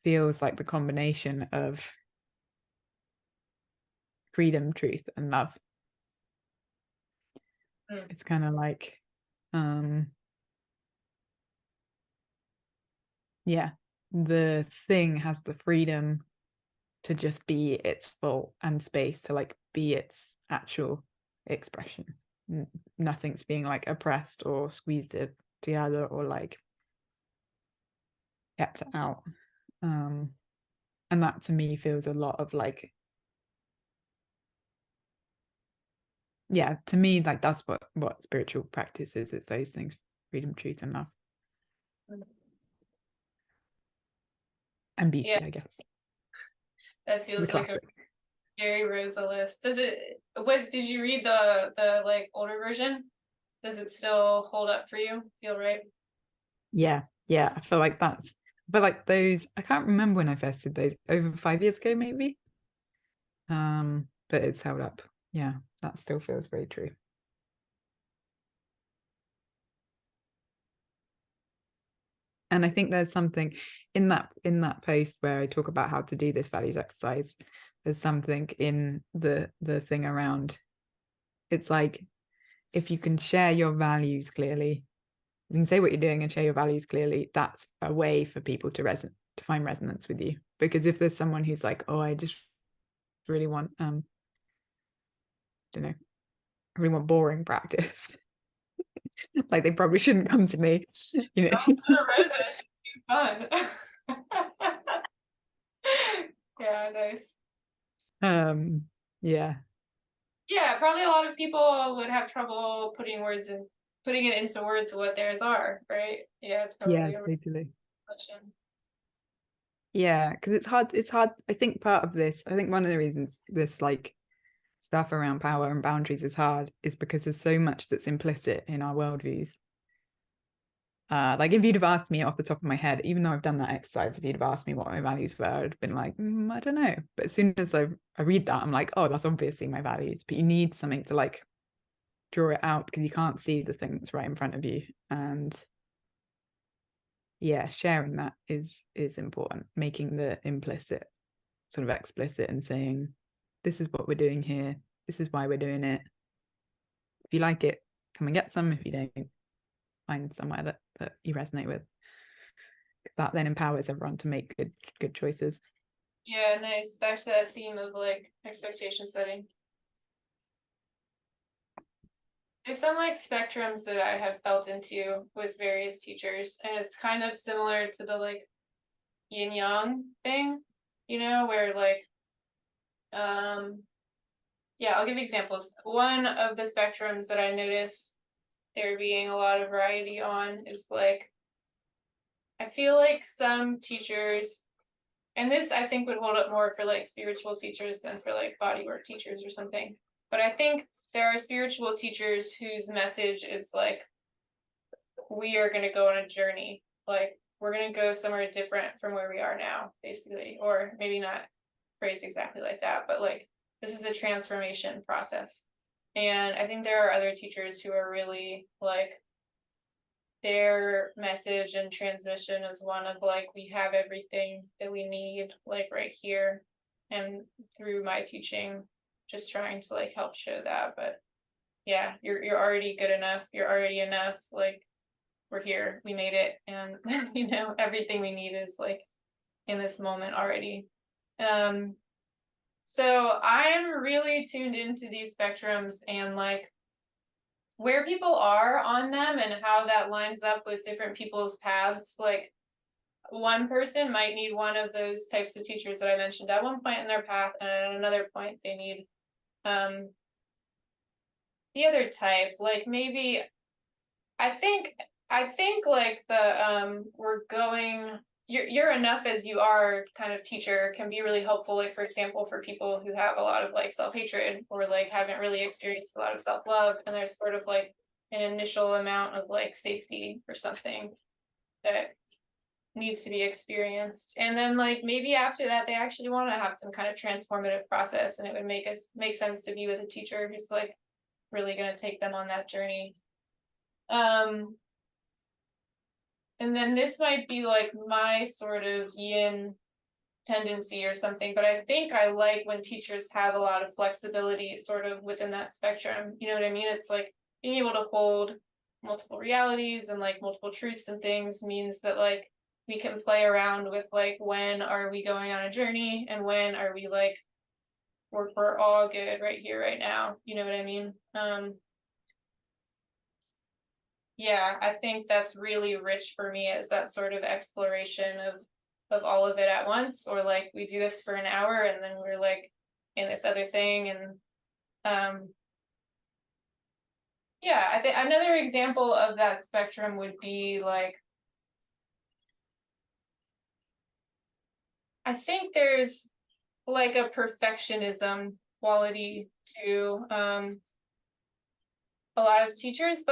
feels like the combination of freedom, truth, and love. It's kind of like the thing has the freedom to just be its full and space to like be its actual expression. Nothing's being like oppressed or squeezed it together or like kept out. And that to me feels a lot of like, to me, like that's what spiritual practice is. It's those things: freedom, truth, and love, and beauty, Yeah, I guess. that The feels like a classic. very Rosa list. Did you read the like older version? Does it still hold up for you? Feel right? Yeah. I feel like those, I can't remember when I first did those, over 5 years ago, maybe. But it's held up. Yeah, that still feels very true. And I think there's something in that post where I talk about how to do this values exercise. There's something in the thing around, it's like if you can share your values clearly, you can say what you're doing and share your values clearly, that's a way for people to find resonance with you. Because if there's someone who's like, oh, I just really want don't know, I really want boring practice. Like they probably shouldn't come to me, you know. Fun. Yeah, nice. Yeah. Yeah, probably a lot of people would have trouble putting it into words what theirs are, right? Yeah, it's Yeah, probably a totally. question. Yeah, because it's hard. I think part of this, I think one of the reasons this like stuff around power and boundaries is hard is because there's so much that's implicit in our worldviews. Like if you'd have asked me off the top of my head, even though I've done that exercise, if you'd have asked me what my values were, I'd have been like, I don't know. But as soon as I read that, I'm like, oh, that's obviously my values. But you need something to like draw it out because you can't see the thing that's right in front of you. And yeah, sharing that is important, making the implicit sort of explicit and saying, this is what we're doing here, this is why we're doing it. If you like it, come and get some. If you don't, find somewhere that you resonate with. because that then empowers everyone to make good choices. Yeah, nice. Back to that theme of like expectation setting. There's some like spectrums that I have felt into with various teachers, and it's kind of similar to the like yin yang thing, where like yeah, I'll give examples. One of the spectrums that I notice there being a lot of variety on is like, I feel like some teachers, and this I think would hold up more for like spiritual teachers than for like bodywork teachers or something. But I think there are spiritual teachers whose message is like, we are going to go on a journey. Like, we're going to go somewhere different from where we are now, basically. Or maybe not phrased exactly like that, but like, this is a transformation process. And I think there are other teachers who are really like, their message and transmission is one of like, we have everything that we need, like right here. And through my teaching, just trying to like help show that. But yeah, you're already good enough. You're already enough. Like, we're here, we made it, and everything we need is like in this moment already. So I'm really tuned into these spectrums and like where people are on them and how that lines up with different people's paths. Like, one person might need one of those types of teachers that I mentioned at one point in their path, and at another point they need the other type. Like, maybe I think like the you're enough as you are kind of teacher can be really helpful, like for example for people who have a lot of like self-hatred or like haven't really experienced a lot of self-love, and there's sort of like an initial amount of like safety or something that needs to be experienced, and then like maybe after that they actually want to have some kind of transformative process, and it would make sense to be with a teacher who's like really going to take them on that journey. And then this might be like my sort of yin tendency or something, but I think I like when teachers have a lot of flexibility sort of within that spectrum. You know what I mean? It's like being able to hold multiple realities and like multiple truths and things means that like we can play around with like, when are we going on a journey and when are we like, we're all good right here, right now. You know what I mean? Yeah, I think that's really rich for me, is that sort of exploration of all of it at once, or like we do this for an hour and then we're like in this other thing. And yeah, I think another example of that spectrum would be like, I think there's like a perfectionism quality to a lot of teachers,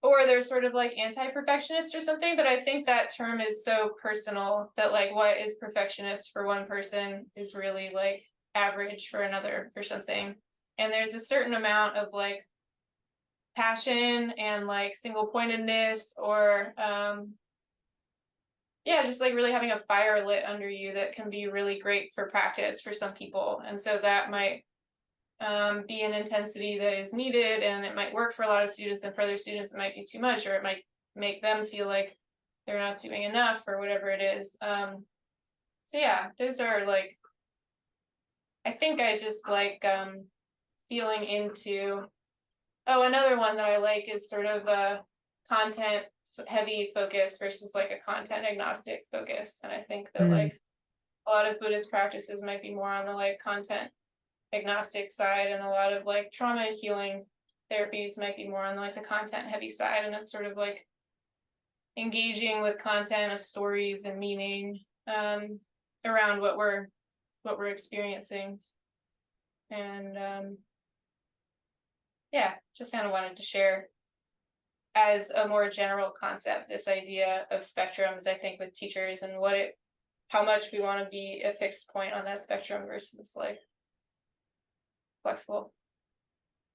or they're sort of like anti-perfectionist or something, but I think that term is so personal that like what is perfectionist for one person is really like average for another or something. And there's a certain amount of like passion and like single-pointedness, or yeah, just like really having a fire lit under you that can be really great for practice for some people. And so that might be an intensity that is needed, and it might work for a lot of students, and for other students it might be too much, or it might make them feel like they're not doing enough or whatever it is. So yeah, those are like, I think I just like feeling into, oh, another one that I like is sort of a content heavy focus versus like a content agnostic focus. And I think that like a lot of Buddhist practices might be more on the like content agnostic side, and a lot of like trauma and healing therapies might be more on like the content heavy side, and it's sort of like engaging with content of stories and meaning around what we're experiencing. And yeah, just kind of wanted to share as a more general concept this idea of spectrums, I think, with teachers, and how much we want to be a fixed point on that spectrum versus like flexible.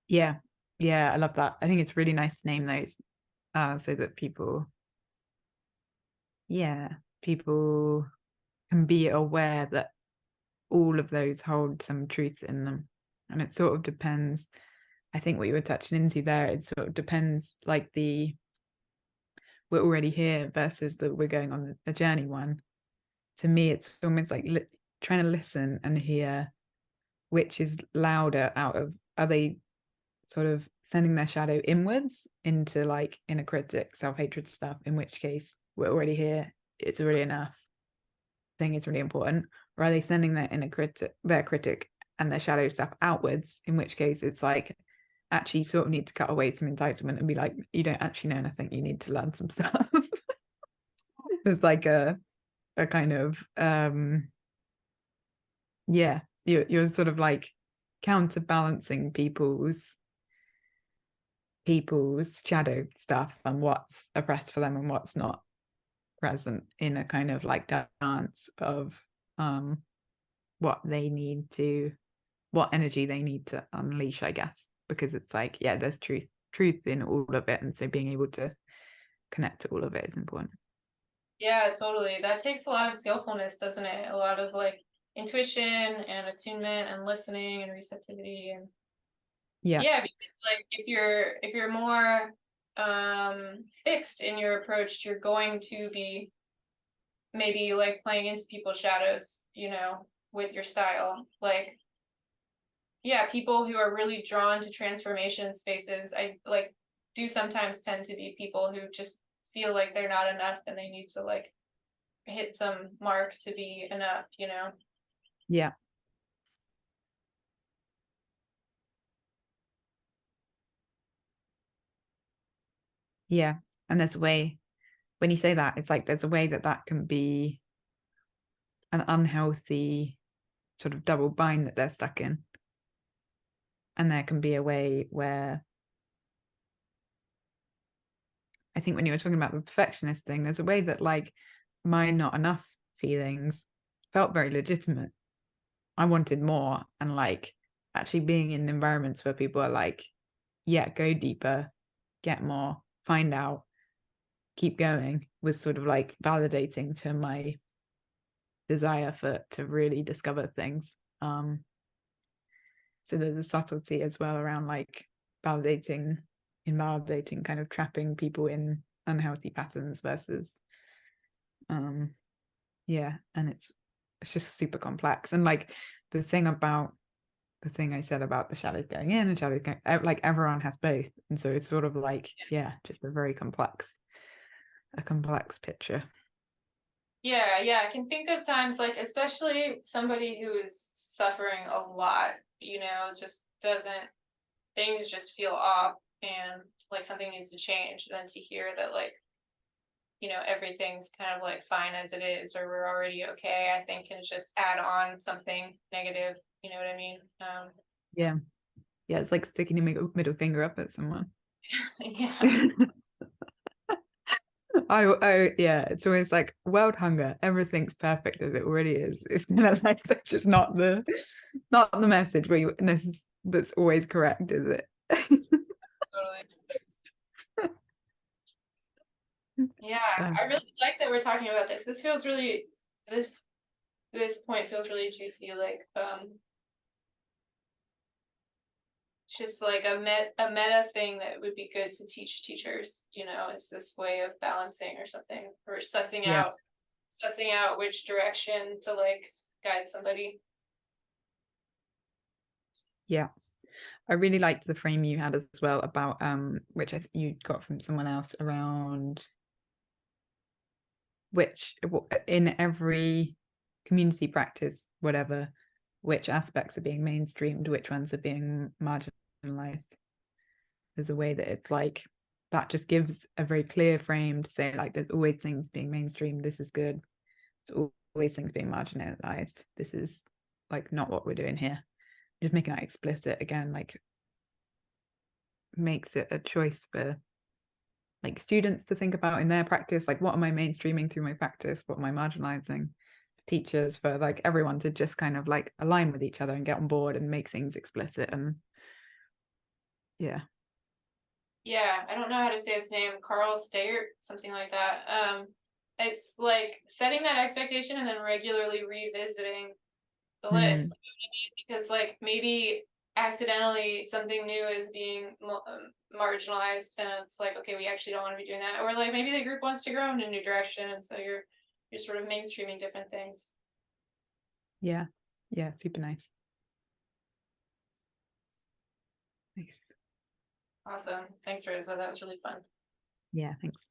Yeah, I love that. I think it's really nice to name those so that people can be aware that all of those hold some truth in them. And it sort of depends, I think what you were touching into there, it sort of depends like the we're already here versus that we're going on a journey one. To me, it's almost like trying to listen and hear which is louder out of, are they sort of sending their shadow inwards into like inner critic, self-hatred stuff, in which case we're already here, it's already enough, thing is really important, or are they sending their inner critic, their critic and their shadow stuff outwards, in which case it's like, actually you sort of need to cut away some entitlement and be like, you don't actually know anything, you need to learn some stuff. There's like a kind of yeah, you're sort of like counterbalancing people's shadow stuff and what's oppressed for them and what's not present, in a kind of like dance of what they need to, what energy they need to unleash, I guess, because it's like, yeah, there's truth in all of it, and so being able to connect to all of it is important. Yeah, totally. That takes a lot of skillfulness, doesn't it? A lot of like intuition and attunement and listening and receptivity. And Yeah, yeah, because like if you're more fixed in your approach, you're going to be maybe like playing into people's shadows, you know, with your style. Like, yeah, people who are really drawn to transformation spaces, I like do sometimes tend to be people who just feel like they're not enough and they need to like hit some mark to be enough, you know? yeah, yeah. And there's a way, when you say that, it's like there's a way that that can be an unhealthy sort of double bind that they're stuck in, and there can be a way where, I think when you were talking about the perfectionist thing, there's a way that like my not enough feelings felt very legitimate. I wanted more, and like actually being in environments where people are like, yeah, go deeper, get more, find out, keep going, was sort of like validating to my desire for to really discover things. So there's a subtlety as well around like invalidating, kind of trapping people in unhealthy patterns versus yeah, and it's just super complex. And like the thing I said about the shadows going in and shadows going, like everyone has both, and so it's sort of like, yeah, just a complex picture. Yeah, yeah. I can think of times like, especially somebody who is suffering a lot, you know, just doesn't, things just feel off and like something needs to change. And then to hear that, like, you know, everything's kind of like fine as it is, or we're already okay, I think can just add on something negative. You know what I mean? Yeah, yeah, it's like sticking your middle finger up at someone. Yeah. Yeah, it's always like world hunger, everything's perfect as it already is. It's kind of like, that's just not the message that's always correct, is it? Totally. Yeah, Um, I really like that we're talking about this. This feels really this this point feels really juicy. Like just like a meta thing that would be good to teach teachers. You know, it's this way of balancing or something, or yeah, sussing out which direction to like guide somebody. yeah. I really liked the frame you had as well about which you got from someone else, around which in every community practice, whatever, which aspects are being mainstreamed, which ones are being marginalized. There's a way that it's like, that just gives a very clear frame to say like, there's always things being mainstreamed, this is good. There's always things being marginalized, this is like not what we're doing here. Just making that explicit again, like makes it a choice for like students to think about in their practice, like what am I mainstreaming through my practice, what am I marginalizing, teachers, for like everyone to just kind of like align with each other and get on board and make things explicit. And yeah. Yeah, I don't know how to say his name, Carl Stayert, something like that. It's like setting that expectation and then regularly revisiting the list. Mm, Because like maybe accidentally something new is being marginalized, and it's like, okay, we actually don't want to be doing that, or like maybe the group wants to grow in a new direction, and so you're sort of mainstreaming different things. Yeah, super nice. Nice. Awesome. Thanks, Rosa. That was really fun. Yeah, thanks.